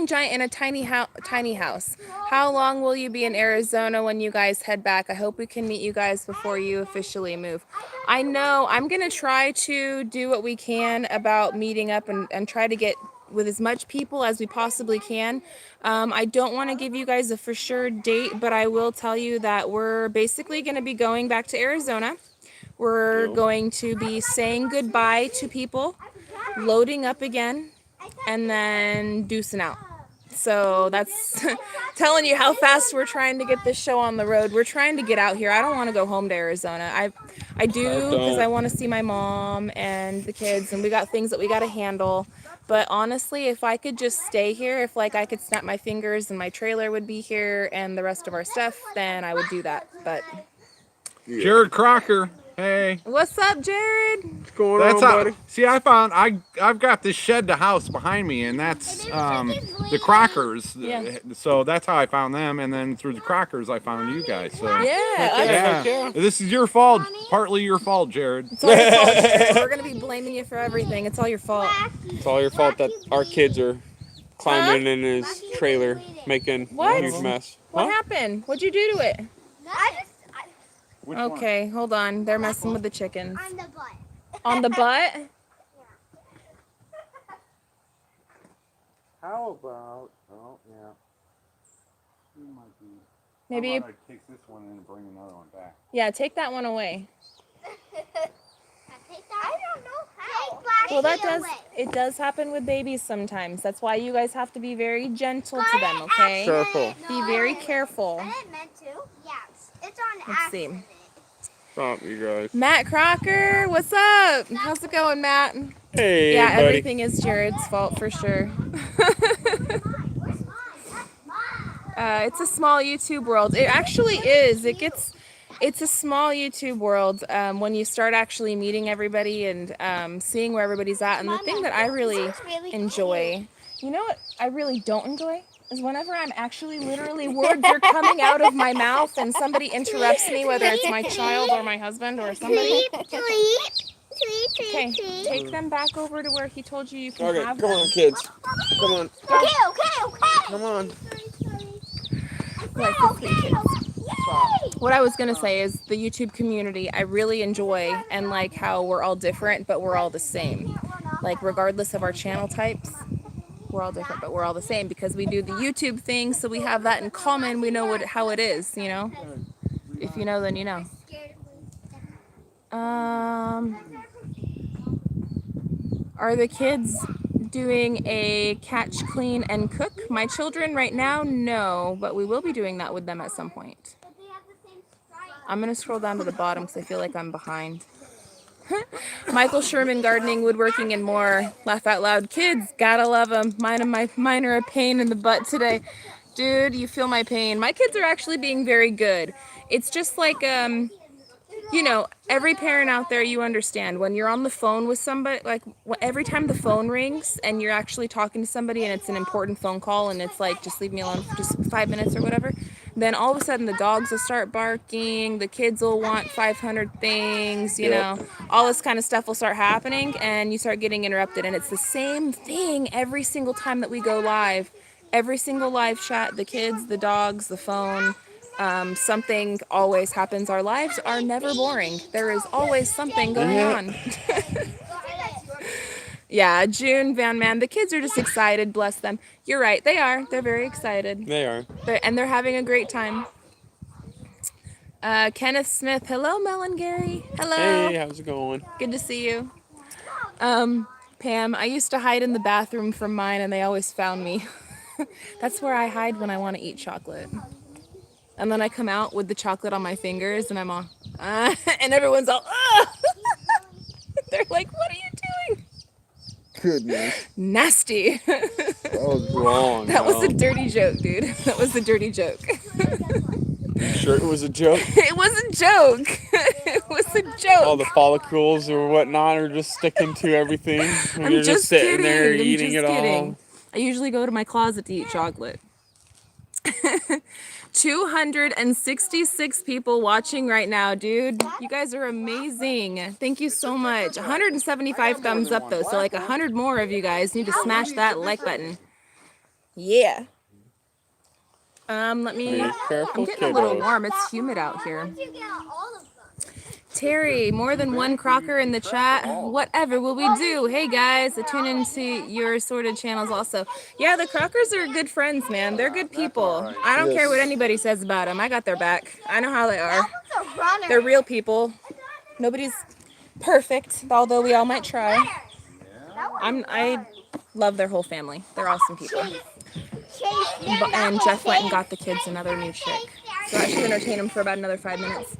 giant in a tiny house. How long will you be in Arizona when you guys head back? I hope we can meet you guys before you officially move. I know I'm gonna try to do what we can about meeting up and try to get with as much people as we possibly can. I don't want to give you guys a for sure date, but I will tell you that we're basically going to be going back to Arizona. We're going to be saying goodbye to people, loading up again, and then deucing out. So that's telling you how fast we're trying to get this show on the road. We're trying to get out here. I don't want to go home to Arizona. I do because I want to see my mom and the kids, and we got things that we got to handle. But honestly, if I could just stay here, if I could snap my fingers and my trailer would be here and the rest of our stuff, then I would do that. But Jared Crocker Hey. What's up, Jared? What's going That's on, how. buddy? See, I've got this shed to house behind me, and that's the Crockers. Yeah. So that's how I found them, and then through the Crockers I found you guys. So Yeah. this is your fault. Partly your fault, Jared. It's all your fault, Jared. We're gonna be blaming you for everything. It's all your fault. It's all your fault that our kids are climbing in his trailer, making What? a huge mess. What happened? What'd you do to it? Which Okay, hold on. They're messing with the chickens. On the butt. On the butt? How about? Oh yeah. Maybe. I take this one and bring another one back. Yeah, take that one away. I don't know how. Well, it does happen with babies sometimes. That's why you guys have to be very gentle to them, okay? Careful. Be very careful. I didn't meant to. Yes. It's on Let's see. accident. Stop, you guys. Matt Crocker, what's up? How's it going, Matt? Hey, Yeah, buddy. everything is Jared's fault for sure. It's a small YouTube world. It actually is. It's a small YouTube world when you start actually meeting everybody and seeing where everybody's at. And the thing that I really enjoy, you know what I really don't enjoy? Is whenever I'm actually literally words are coming out of my mouth and somebody interrupts me, whether it's my child or my husband or somebody. Okay, take them back over to where he told you can Okay, have come them. on, kids. Come on. Okay. Come on. Like the three kids. What I was gonna say is the YouTube community I really enjoy, and like how we're all different but we're all the same. Like regardless of our channel types, we're all different but we're all the same because we do the YouTube thing, so we have that in common. We know how it is, you know. If you know, then you know. Are the kids doing a catch, clean, and cook? My children right now, no, but we will be doing that with them at some point. I'm going to scroll down to the bottom because I feel like I'm behind. Michael Sherman, gardening, woodworking, and more. Laugh out loud. Kids, gotta love them. Mine are a pain in the butt today. Dude, you feel my pain. My kids are actually being very good. It's just like, you know, every parent out there, you understand when you're on the phone with somebody, like every time the phone rings and you're actually talking to somebody and it's an important phone call and it's like, just leave me alone for just 5 minutes or whatever, then all of a sudden the dogs will start barking, the kids will want 500 things, you know, all this kind of stuff will start happening and you start getting interrupted. And it's the same thing every single time that we go live. Every single live chat, the kids, the dogs, the phone, something always happens. Our lives are never boring. There is always something going on. Yeah, June, Van Man, the kids are just excited, bless them. You're right, they are. They're very excited. They are. And they're having a great time. Kenneth Smith, hello, Mel and Gary. Hello. Hey, how's it going? Good to see you. Pam, I used to hide in the bathroom from mine and they always found me. That's where I hide when I want to eat chocolate. And then I come out with the chocolate on my fingers and I'm all, and everyone's all, they're like, what are you doing? Goodness. Nasty. That was wrong. That was a dirty joke, dude. That was a dirty joke. Sure it was a joke? It was a joke. It was a joke. All the follicles or whatnot are just sticking to everything. And I'm you're just sitting kidding. there I'm eating just it kidding. all. I usually go to my closet to eat chocolate. 266 people watching right now, dude. You guys are amazing. Thank you so much. 175 thumbs up though, so like 100 more of you guys need to smash that like button. Yeah. Let me. Be careful, I'm getting a little kiddos. warm. It's humid out here. Terry, more than one Crocker in the chat. Whatever will we do? Hey guys, I tune into your sorted channels also. Yeah, the Crockers are good friends, man. They're good people. I don't care what anybody says about them. I got their back. I know how they are. They're real people. Nobody's perfect, although we all might try. I love their whole family. They're awesome people. And Jeff went and got the kids another new chick. So I should entertain them for about another 5 minutes.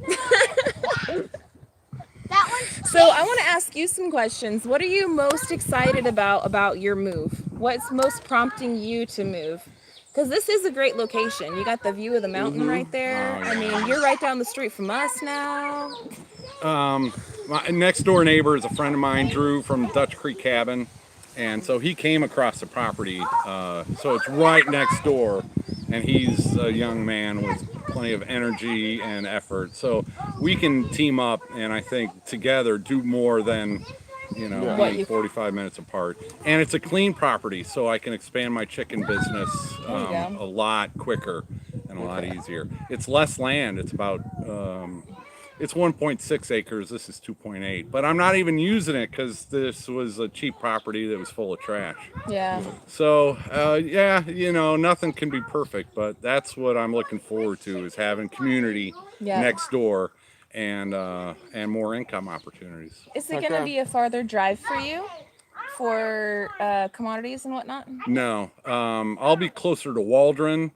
So I want to ask you some questions. What are you most excited about your move? What's most prompting you to move? Because this is a great location. You got the view of the mountain right there. I mean, you're right down the street from us now. My next door neighbor is a friend of mine, Drew from Dutch Creek Cabin, and so he came across the property. So it's right next door, and he's a young man with plenty of energy and effort. So we can team up, and I think together do more than being 45 minutes apart. And it's a clean property, so I can expand my chicken business a lot quicker and a lot easier. It's less land. It's about it's 1.6 acres. This is 2.8, but I'm not even using it because this was a cheap property that was full of trash. Yeah. So yeah, nothing can be perfect, but that's what I'm looking forward to, is having community next door and more income opportunities. Is it going to be a farther drive for you for commodities and whatnot? No, I'll be closer to Waldron.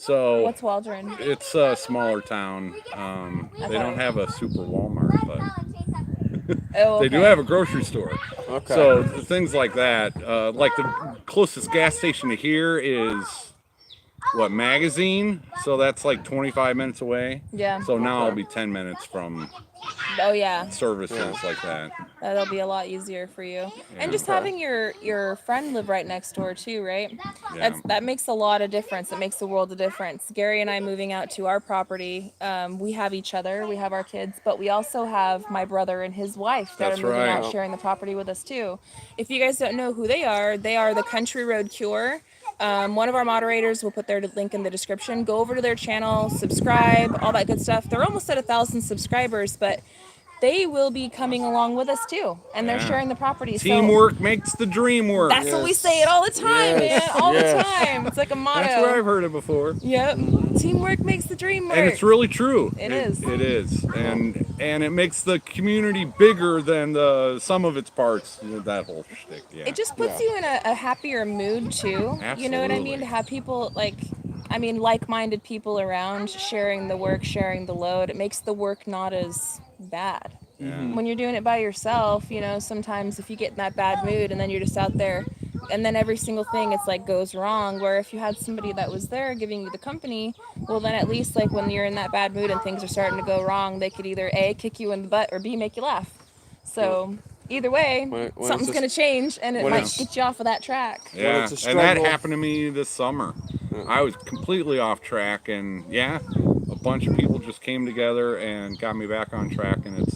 So what's Waldron? It's a smaller town. They don't have a super Walmart, but they do have a grocery store. Okay. So things like that. Like the closest gas station to here is Magazine. So that's like 25 minutes away. Yeah. So now I'll be 10 minutes from services like that. That'll be a lot easier for you. And just having your friend live right next door too, right? Yeah. That makes a lot of difference. It makes the world of difference. Gary and I moving out to our property, we have each other, we have our kids, but we also have my brother and his wife that are moving out, sharing the property with us too. If you guys don't know who they are the Country Road Cure. One of our moderators will put their link in the description. Go over to their channel, subscribe, all that good stuff. They're almost at 1,000 subscribers, but they will be coming along with us too, and they're sharing the property. Teamwork makes the dream work. That's what we say it all the time, man. All the time. It's like a motto. That's where I've heard it before. Yep. Teamwork makes the dream work. And it's really true. It is. It is. And it makes the community bigger than the sum of its parts. That whole shtick. Yeah. It just puts you in a happier mood too. Absolutely. You know what I mean? To have people like-minded people around, sharing the work, sharing the load. It makes the work not as bad. Yeah. When you're doing it by yourself, sometimes if you get in that bad mood and then you're just out there and then every single thing it's like goes wrong, where if you had somebody that was there giving you the company, well then at least like when you're in that bad mood and things are starting to go wrong, they could either A, kick you in the butt, or B, make you laugh. So either way, when something's going to change and it might get you off of that track. Yeah, and that happened to me this summer. I was completely off track, and a bunch of people just came together and got me back on track, and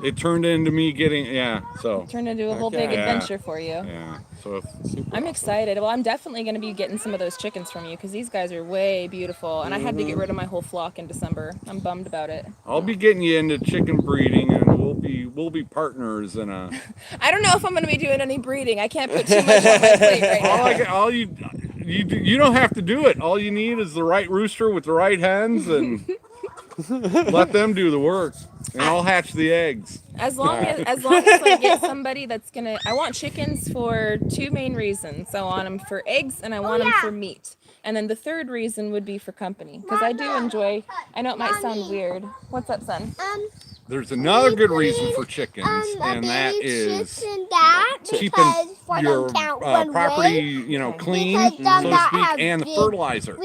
it turned into me getting turned into a whole big adventure for you. Yeah, so I'm excited. Well, I'm definitely going to be getting some of those chickens from you because these guys are way beautiful, and I had to get rid of my whole flock in December. I'm bummed about it. I'll be getting you into chicken breeding, and we'll be partners in a. I don't know if I'm going to be doing any breeding. I can't put too much on my plate right now. You don't have to do it. All you need is the right rooster with the right hens, and let them do the work, and I'll hatch the eggs. As long as I get somebody that's gonna, I want chickens for two main reasons. I want them for eggs, and I want them for meat. And then the third reason would be for company, because I do enjoy. I know it might sound weird. What's up, son? There's another good reason for chickens, and that is keeping your property, clean, so to speak, and the fertilizer.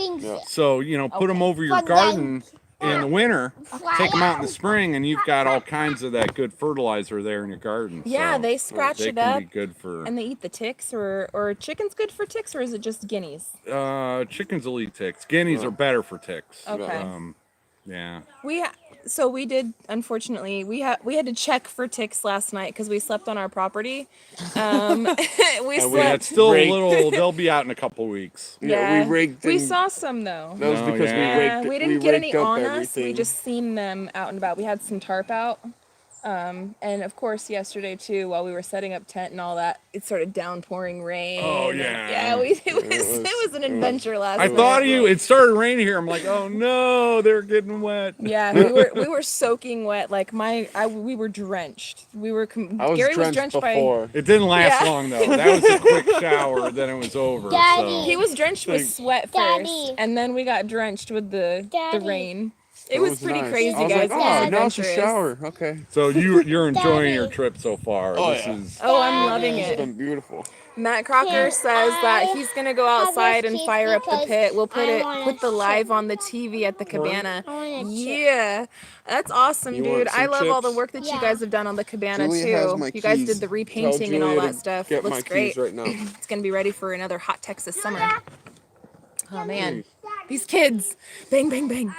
So, put them over your garden in the winter, take them out in the spring, and you've got all kinds of that good fertilizer there in your garden. Yeah, so they scratch it up, be good for, and they eat the ticks, or chicken's good for ticks, or is it just guineas? Chickens will eat ticks. Guineas are better for ticks. Okay. Yeah. So we did, unfortunately, we had to check for ticks last night because we slept on our property. We slept. Still a little, they'll be out in a couple weeks. Yeah, we rigged. We saw some though. That was because we didn't get any on us. We just seen them out and about. We had some tarp out. And of course yesterday too, while we were setting up tent and all that, it started downpouring rain. Oh yeah. It was an adventure last night. I thought of you. It started raining here. I'm like, oh no, they're getting wet. Yeah, we were soaking wet. Like we were drenched. Gary was drenched before. It didn't last long though. That was a quick shower. Then it was over. Daddy. So. He was drenched with sweat first, and then we got drenched with the rain. It was pretty crazy, guys. Like, now it's a shower. Okay. So you're enjoying your trip so far. Oh, I'm loving it. It's been beautiful. Matt Crocker says that he's gonna go outside and fire up the pit. We'll put the live on the TV at the cabana. Yeah, that's awesome, You dude. want some I love all the chips? work that you guys have done on the cabana Julia has too. my You guys did keys. the Tell repainting and all Julia that to stuff. get Looks my great. keys right now. It's gonna be ready for another hot Texas summer. Oh man, these kids! Bang, bang, bang!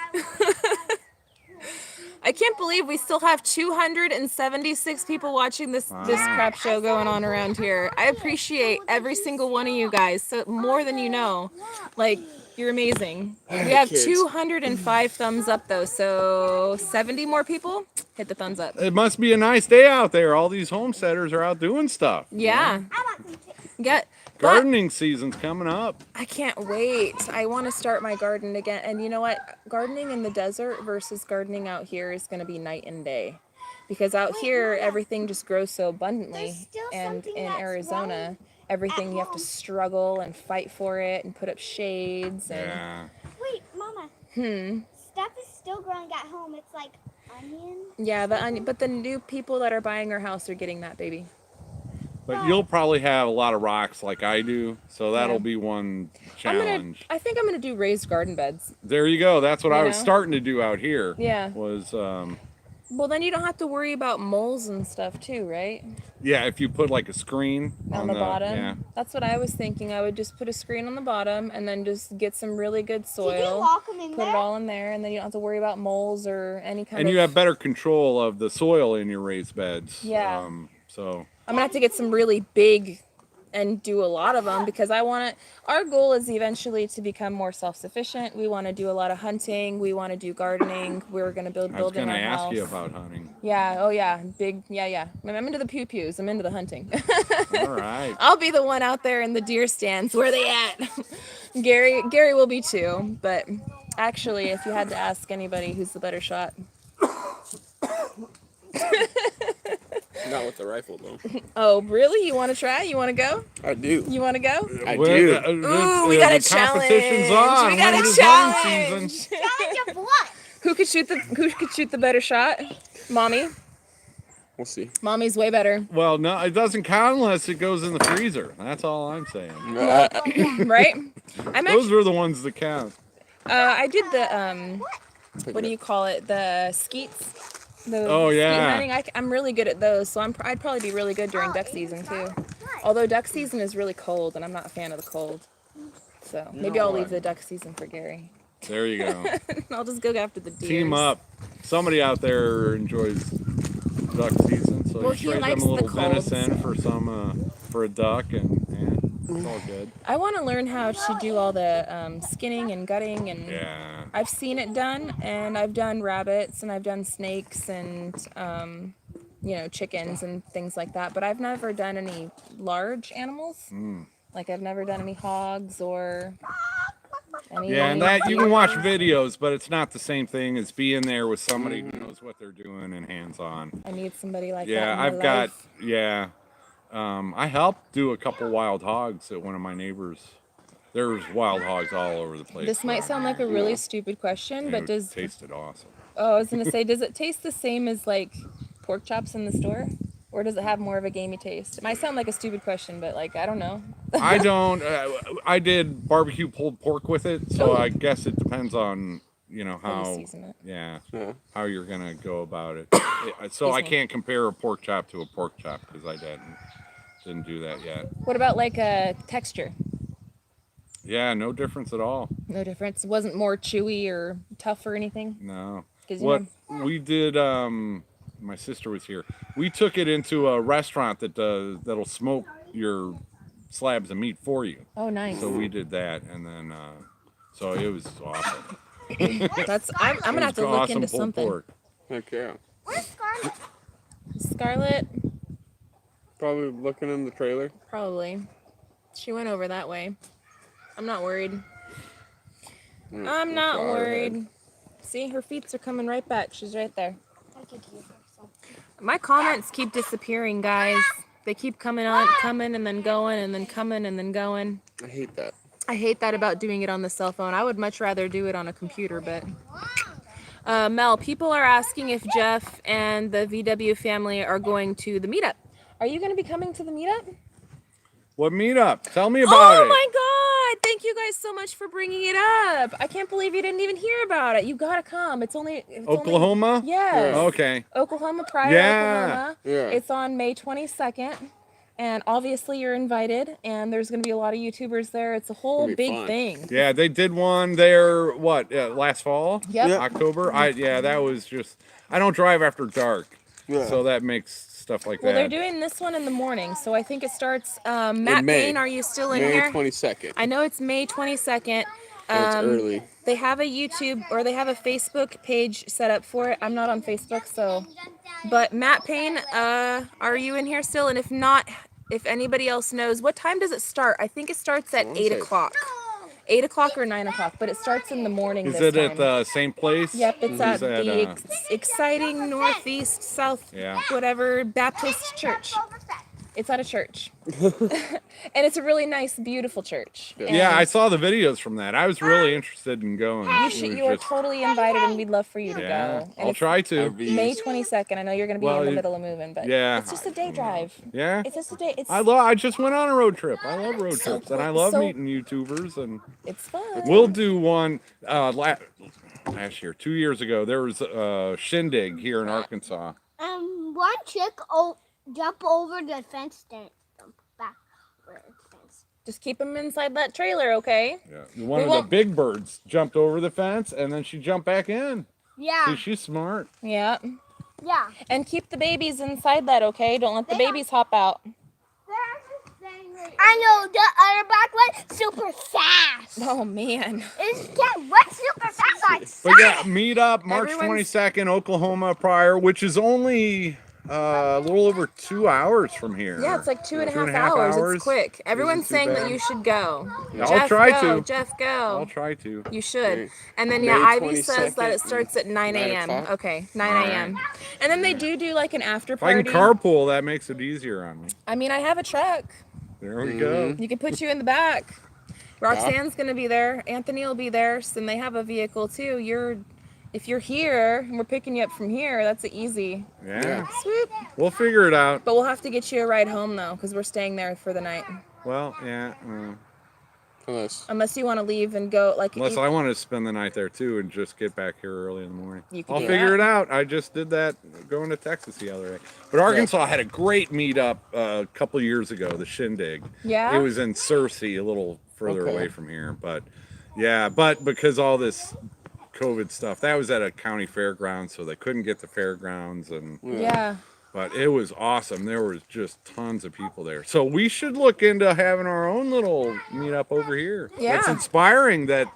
I can't believe we still have 276 people watching this crap show going on around here. I appreciate every single one of you guys, so more than you know. Like, you're amazing. We have 205 thumbs up though, so 70 more people, hit the thumbs up. It must be a nice day out there. All these homesteaders are out doing stuff. Yeah. Gardening season's coming up. I can't wait. I want to start my garden again. And you know what? Gardening in the desert versus gardening out here is going to be night and day. Because out here, everything just grows so abundantly. And in Arizona, everything you have to struggle and fight for it and put up shades. And... Yeah. Wait, Mama. Stuff is still growing at home. It's like onion. Yeah, but the new people that are buying our house are getting that, baby. But you'll probably have a lot of rocks like I do, so that'll be one challenge. I think I'm gonna do raised garden beds. There you go. That's what I was starting to do out here. Yeah. Was well, then you don't have to worry about moles and stuff too, right? yeah, if you put like a screen On the bottom. Yeah. That's what I was thinking. I would just put a screen on the bottom and then just get some really good soil. Did you lock them in Put there? it all in there, and then you don't have to worry about moles or any kind of. And you have better control of the soil in your raised beds. Yeah. So I'm gonna have to get some really big and do a lot of them because I want to. Our goal is eventually to become more self-sufficient. We want to do a lot of hunting. We want to do gardening. We're gonna build I was building going to our ask house. you about hunting. Yeah. Oh yeah. Big. Yeah. I'm into the pew-pews. I'm into the hunting. All right. I'll be the one out there in the deer stands. Where they at? Gary will be too. But actually, if you had to ask anybody who's the better shot. Not with the rifle though. Oh, really? You want to try? You want to go? I do. You want to go? I Well, do. Ooh, we got a the competition's challenge. on. We got When a it is hunting challenge. season. Challenge of what? Who could shoot the better shot? Mommy. We'll see. Mommy's way better, Well, no, it doesn't count unless it goes in the freezer. That's all I'm saying. right? Those are the ones that count. I did the what do you call it? The skeets. The Oh, skeet yeah. hunting. I'm really good at those, so I'd probably be really good during duck season too. Although duck season is really cold, and I'm not a fan of the cold. So maybe know I'll what? leave the duck season for Gary. There you go. I'll just go after the deer. Team up. Somebody out there enjoys duck season, so Well, you he trade them likes a little the cold, venison so- for some for a duck, and yeah, it's all good. I want to learn how to do all the skinning and gutting, and Yeah. I've seen it done, and I've done rabbits, and I've done snakes, and chickens and things like that. But I've never done any large animals. Like I've never done any hogs or any. Yeah, and that you can watch videos, but it's not the same thing as being there with somebody who knows what they're doing and hands-on. I need somebody like that. Yeah, in my I've got. life. Yeah, I helped do a couple wild hogs at one of my neighbors. There's wild hogs all over the place. This might sound like a really stupid question, and but it does tasted awesome. I was gonna say, does it taste the same as like pork chops in the store, or does it have more of a gamey taste? It might sound like a stupid question, but like I don't know. I don't. I did barbecue pulled pork with it, so Oh. I guess it depends on how. season it. Yeah, Yeah. how you're gonna go about it. So I me. can't compare a pork chop to a pork chop because I didn't do that yet. What about like a texture? Yeah, no difference at all. No difference. It wasn't more chewy or tough or anything. No. 'Cause, What we did, my sister was here. We took it into a restaurant that'll smoke your slabs of meat for you. Oh, nice. So we did that, and then so it was awesome. That's. I'm gonna have to look Awesome into pulled something. pork. Heck yeah. Where's Scarlett? Scarlett, Probably looking in the trailer. probably. She went over that way. I'm not worried. I'm not Sorry. worried. See, her feet are coming right back. She's right there. I could use her some. My comments keep disappearing, guys. They keep coming, and then going, and then coming, and then going. I hate that. I hate that about doing it on the cell phone. I would much rather do it on a computer, but... Mel, people are asking if Jeff and the VW family are going to the meetup. Are you going to be coming to the meetup? What meetup? Tell me about Oh it. my God! Thank you guys so much for bringing it up. I can't believe you didn't even hear about it. You gotta come. It's Oklahoma? Yes. Okay. Oklahoma, Pryor, Yeah. Oklahoma. Yeah. It's on May 22nd. And obviously you're invited, and there's going to be a lot of YouTubers there. It's a whole It'll be big fun. thing. Yeah, they did one there, last fall? Yep. Yeah. October? That was just, I don't drive after dark. Yeah. So that makes stuff like Well, that. they're doing this one in the morning, so I think it starts, Matt In May. Payne, are you still in May here? 22nd. I know it's May 22nd. It's early. They have a YouTube, or they have a Facebook page set up for it. I'm not on Facebook, so. But Matt Payne, are you in here still? And if not, if anybody else knows, what time does it start? I think it starts at 8 o'clock. 8 o'clock or 9 o'clock, but it starts in the morning Is this it time. at the same place? Yep, it's at Is the exciting Northeast South, whatever, Baptist Church. It's at a church. And it's a really nice, beautiful church. Yeah, I saw the videos from that. I was really interested in going. You are totally invited, and we'd love for you to go. And I'll try to. May 22nd. I know you're going to be in the middle of moving, but it's just a day drive. Yeah. It's just a day. I just went on a road trip. I love road trips, and I love so- meeting YouTubers. And It's fun. we'll do one last year, 2 years ago. There was a shindig here in Arkansas. One chick jump over the fence, then jump back over the fence. Just keep them inside that trailer, okay? Yeah. One of the big birds jumped over the fence, and then she jumped back in. Yeah. See, she's smart. Yeah. Yeah. And keep the babies inside that, okay? Don't let the babies hop out. I know the other black one super fast. Oh, man. It's get what super fast like. But yeah, Meetup, March Everyone's- 22nd, Oklahoma, Pryor, which is only a little over 2 hours from here. Yeah, it's like 2.5 hours. It's quick. Everyone's too saying bad. that you should go. Yeah, Jeff, I'll try go. to. Jeff, go. I'll try to. You should. Okay. And then, May Ivy says that 22nd, it starts at 9 9 a.m. o'clock. Okay, 9 a.m. And then they do like an after If I party. can carpool, that makes it easier on me. I mean, I have a truck. There we go. You can put you in the back. Roxanne's going to be there. Anthony will be there. So, and they have a vehicle, too. If you're here and we're picking you up from here, that's easy. Yeah. Sweet. We'll figure it out. But we'll have to get you a ride home, though, because we're staying there for the night. Well, yeah. Unless you want to leave and go, like... Unless I want to spend the night there, too, and just get back here early in the morning. You can I'll do figure that. it out. I just did that going to Texas the other day. But Arkansas had a great meetup a couple years ago, the Shindig. Yeah? It was in Searcy, a little further away from here. But, yeah, because all this COVID stuff, that was at a county fairground, so they couldn't get the fairgrounds. Yeah. But it was awesome. There was just tons of people there. So we should look into having our own little meetup over here. Yeah. It's inspiring that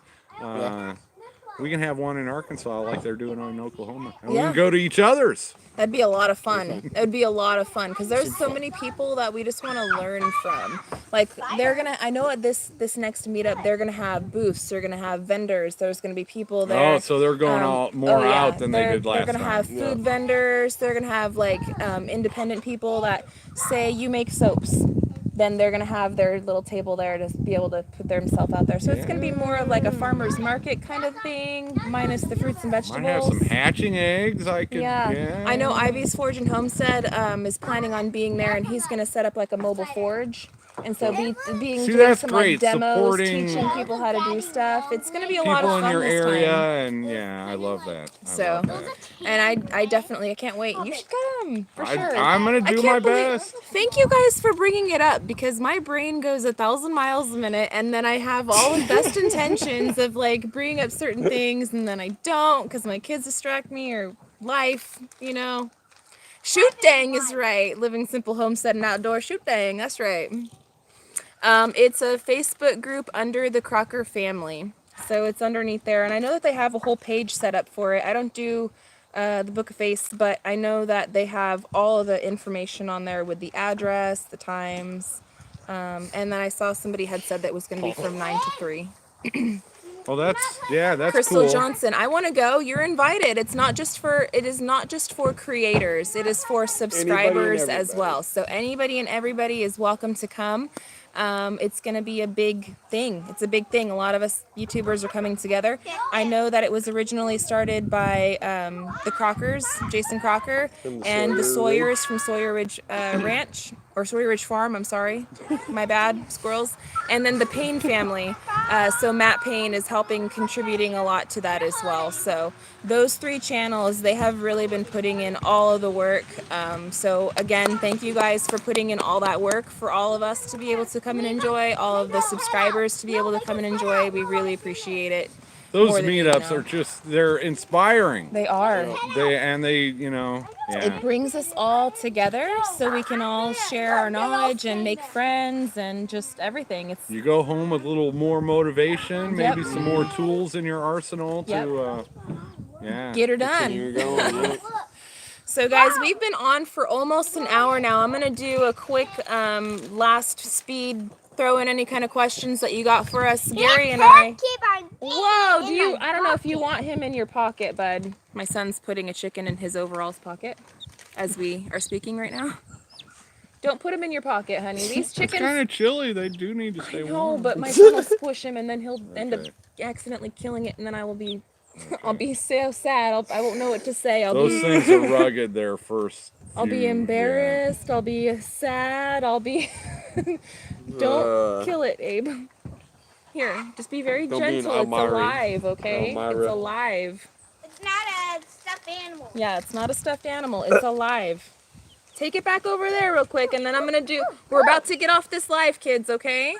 we can have one in Arkansas like they're doing in Oklahoma. And we can go to each other's. That'd be a lot of fun. It would be a lot of fun because there's so many people that we just want to learn from. Like I know at this next meetup, they're gonna have booths. They're gonna have vendors. There's gonna be people there. Oh, so they're going more out than they did last They're gonna time. have food vendors. They're gonna have like independent people that say you make soaps. Then they're gonna have their little table there to be able to put themselves out there. So it's gonna be more of like a farmer's market kind of thing, minus the fruits and vegetables. Might have some hatching eggs. Yeah. I know Ivy's Forge and Homestead is planning on being there, and he's gonna set up like a mobile forge. And so doing that's some great, like demos, supporting teaching people how to do stuff. It's gonna be a lot of people fun in your this area, time. and yeah, I love that. And I definitely, I can't wait. You should come for sure. I'm gonna do my best. Thank you guys for bringing it up because my brain goes 1,000 miles a minute, and then I have all the best intentions of like bringing up certain things, and then I don't because my kids distract me or life, you know. Shoot dang is right. Living Simple Homestead and Outdoor. Shoot dang, that's right. It's a Facebook group under the Crocker family. So it's underneath there. And I know that they have a whole page set up for it. I don't do the Book of Face, but I know that they have all of the information on there with the address, the times. And then I saw somebody had said that it was going to be from 9 to 3. Well, that's Crystal cool. Johnson, I want to go. You're invited. It is not just for creators. It is for subscribers as well. So anybody and everybody is welcome to come. It's going to be a big thing. It's a big thing. A lot of us YouTubers are coming together. I know that it was originally started by the Crockers, Jason Crocker, and the Sawyers from Sawyer Ridge Ranch. or Story Ridge Farm, I'm sorry, my bad, squirrels, and then the Payne family. So Matt Payne is contributing a lot to that as well. So those 3 channels, they have really been putting in all of the work. So again, thank you guys for putting in all that work for all of us to be able to come and enjoy, all of the subscribers to be able to come and enjoy. We really appreciate it. Those meetups are just, they're inspiring. They are. They, you know, It brings us all together so we can all share our knowledge and make friends and just everything. You go home with a little more motivation, maybe some more tools in your arsenal to, get her done. So guys, we've been on for almost an hour now. I'm going to do a quick last speed, throw in any kind of questions that you got for us. Gary and I. Whoa, I don't know if you want him in your pocket, bud. My son's putting a chicken in his overalls pocket as we are speaking right now. Don't put him in your pocket, honey. These chickens... It's kind of chilly. They do need to stay warm. No, but my son will squish him and then he'll end up accidentally killing it, and then I will be... I'll be so sad. I won't know what to say. Those things are rugged their first I'll be embarrassed. I'll be sad. I'll be... Don't kill it, Abe. Here, just be very gentle. It's alive, okay? It's alive. It's not a stuffed animal. Yeah, it's not a stuffed animal. It's alive. Take it back over there real quick, and then I'm going to we're about to get off this live, kids, okay?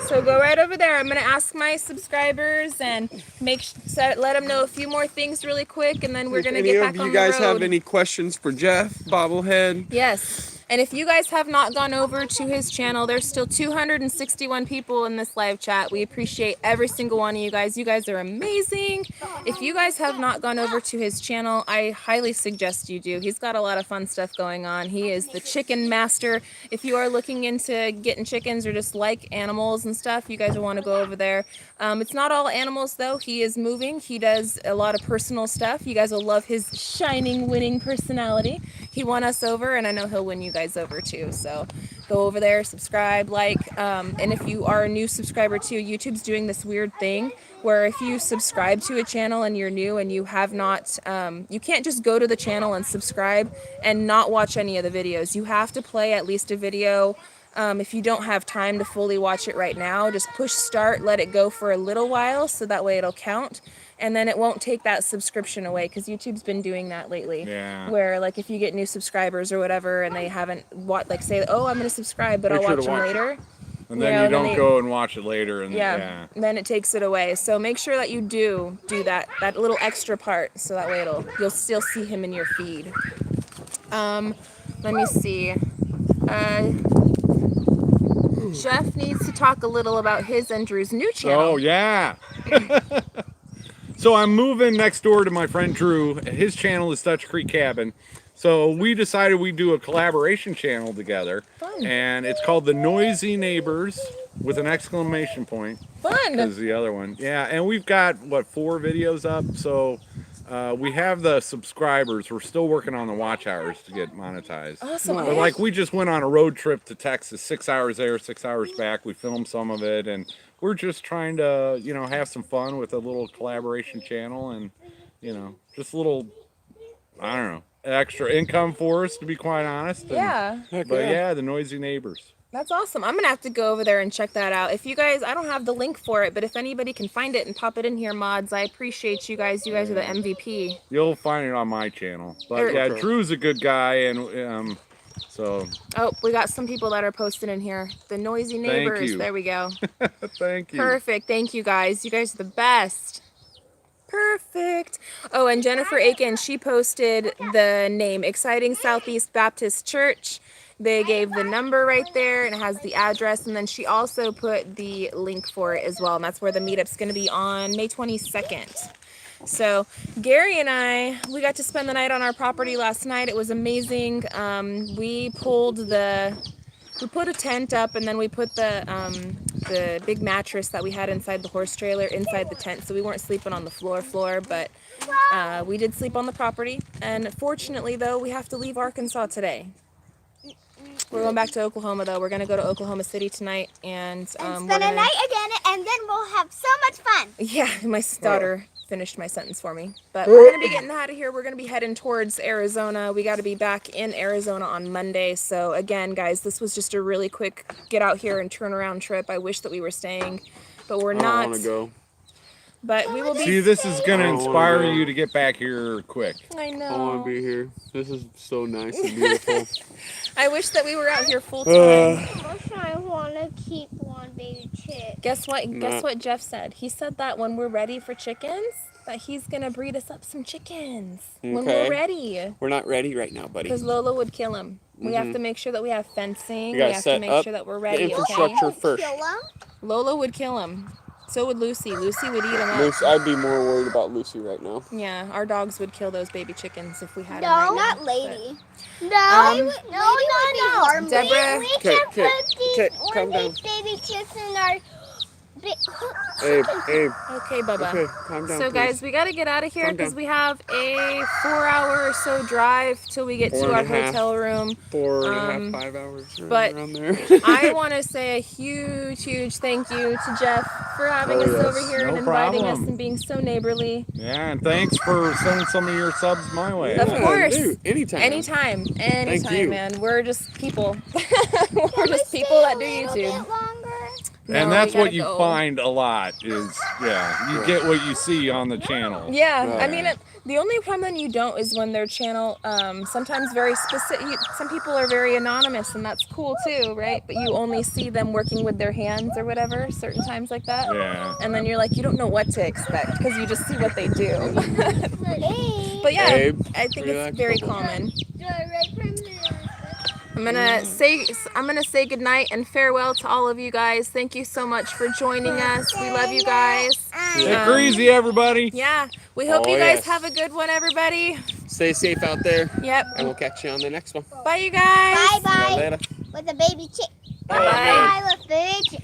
So go right over there. I'm going to ask my subscribers and let them know a few more things really quick, and then we're going to get back on the road. If you guys have any questions for Jeff, BobbleHead? Yes. And if you guys have not gone over to his channel, there's still 261 people in this live chat. We appreciate every single one of you guys. You guys are amazing. If you guys have not gone over to his channel, I highly suggest you do. He's got a lot of fun stuff going on. He is the chicken master. If you are looking into getting chickens or just like animals and stuff, you guys will want to go over there. It's not all animals, though. He is moving. He does a lot of personal stuff. You guys will love his shining, winning personality. He won us over, and I know he'll win you guys over too. So go over there, subscribe, like, and if you are a new subscriber too, YouTube's doing this weird thing where if you subscribe to a channel and you're new and you have not, you can't just go to the channel and subscribe and not watch any of the videos. You have to play at least a video. If you don't have time to fully watch it right now, just push start, let it go for a little while so that way it'll count. And then it won't take that subscription away, because YouTube's been doing that lately. Yeah. Where, like, if you get new subscribers or whatever and they haven't, say, oh, I'm going to subscribe, but I'll watch them later. And then you don't go and watch it later. And then it takes it away. So make sure that you do that little extra part, so that way you'll still see him in your feed. Let me see. Jeff needs to talk a little about his and Drew's new channel. Oh, yeah. So I'm moving next door to my friend Drew. His channel is Dutch Creek Cabin. So we decided we'd do a collaboration channel together. Fun. And it's called The Noisy Neighbors with an exclamation point. Fun. Is the other one. Yeah, and we've got, 4 videos up. So we have the subscribers. We're still working on the watch hours to get monetized. Awesome. But like, we just went on a road trip to Texas, 6 hours there, 6 hours back. We filmed some of it, and we're just trying to, have some fun with a little collaboration channel, and, just a little, I don't know, extra income for us, to be quite honest. And, yeah. But yeah, The Noisy Neighbors. That's awesome. I'm going to have to go over there and check that out. If you guys, I don't have the link for it, but if anybody can find it and pop it in here, mods, I appreciate you guys. You guys are the MVP. You'll find it on my channel. But yeah, Drew's a good guy, and so. Oh, we got some people that are posting in here. The Noisy Neighbors. Thank you. There we go. Thank you. Perfect. Thank you, guys. You guys are the best. Perfect. Oh, and Jennifer Aiken, she posted the name, Exciting Southeast Baptist Church. They gave the number right there, and it has the address, and then she also put the link for it as well, and that's where the meetup's going to be on May 22nd. So Gary and we got to spend the night on our property last night. It was amazing. We put a tent up, and then we put the big mattress that we had inside the horse trailer inside the tent, so we weren't sleeping on the floor, but we did sleep on the property. And fortunately, though, we have to leave Arkansas today. We're going back to Oklahoma, though. We're going to go to Oklahoma City tonight, and spend a night again, and then we'll have so much fun. Yeah, my daughter finished my sentence for me. But we're going to be getting out of here. We're going to be heading towards Arizona. We got to be back in Arizona on Monday. So again, guys, this was just a really quick get out here and turn around trip. I wish that we were staying, but we're not. I don't want to go. But we will be. See, this is going to I don't wanna inspire go. you to get back here quick. I know. I want to be here. This is so nice and beautiful. I wish that we were out here full time. I want to keep one baby chick. Guess what? Nah. Guess what Jeff said? He said that when we're ready for chickens, that he's gonna breed us up some chickens when Okay. we're ready. We're not ready right now, buddy. Because Lola would kill him. We have to make sure that we have fencing. You We gotta have to set make up sure that we're the ready. infrastructure Okay? first. Kill 'em? Lola would kill him. So would Lucy. Lucy would eat him up. Lucy, I'd be more worried about Lucy right now. Yeah, our dogs would kill those baby chickens if we had No, them right not now, Lady. No, Um, no. Deborah- We Okay, can okay, put these okay, calm down. baby chicks in our big. Abe, but- Okay, Bubba. okay, calm down. So guys, we got to get out of here Calm because down. we have a 4-hour or so drive till we get to 4 our and a half. hotel room. 4.5, 5 hours but around there. I want to say a huge thank you to Jeff for having us over here No and inviting us problem. and being so neighborly. Yeah, and thanks for sending some of your subs my way. Of course. Dude, anytime. Anytime, you. man. We're just people. We're just people that do YouTube. And No, that's we what gotta you go. find a lot is, you get what you see on the channel. Yeah, I Right. mean, the only time when you don't is when their channel, sometimes very specific, some people are very anonymous and that's cool too, right? But you only see them working with their hands or whatever, certain times like that. Yeah. And then you're like, you don't know what to expect because you just see what they do. But yeah, Abe, I think relax, it's very Bubba. common. I'm gonna say goodnight and farewell to all of you guys. Thank you so much for joining us. We love you guys. Take her easy, everybody. Yeah, we hope Oh, you guys yes. have a good one, everybody. Stay safe out there, Yep. and we'll catch you on the next one. Bye, you guys. Bye bye Later. with a baby chick. Bye. Bye with baby chick.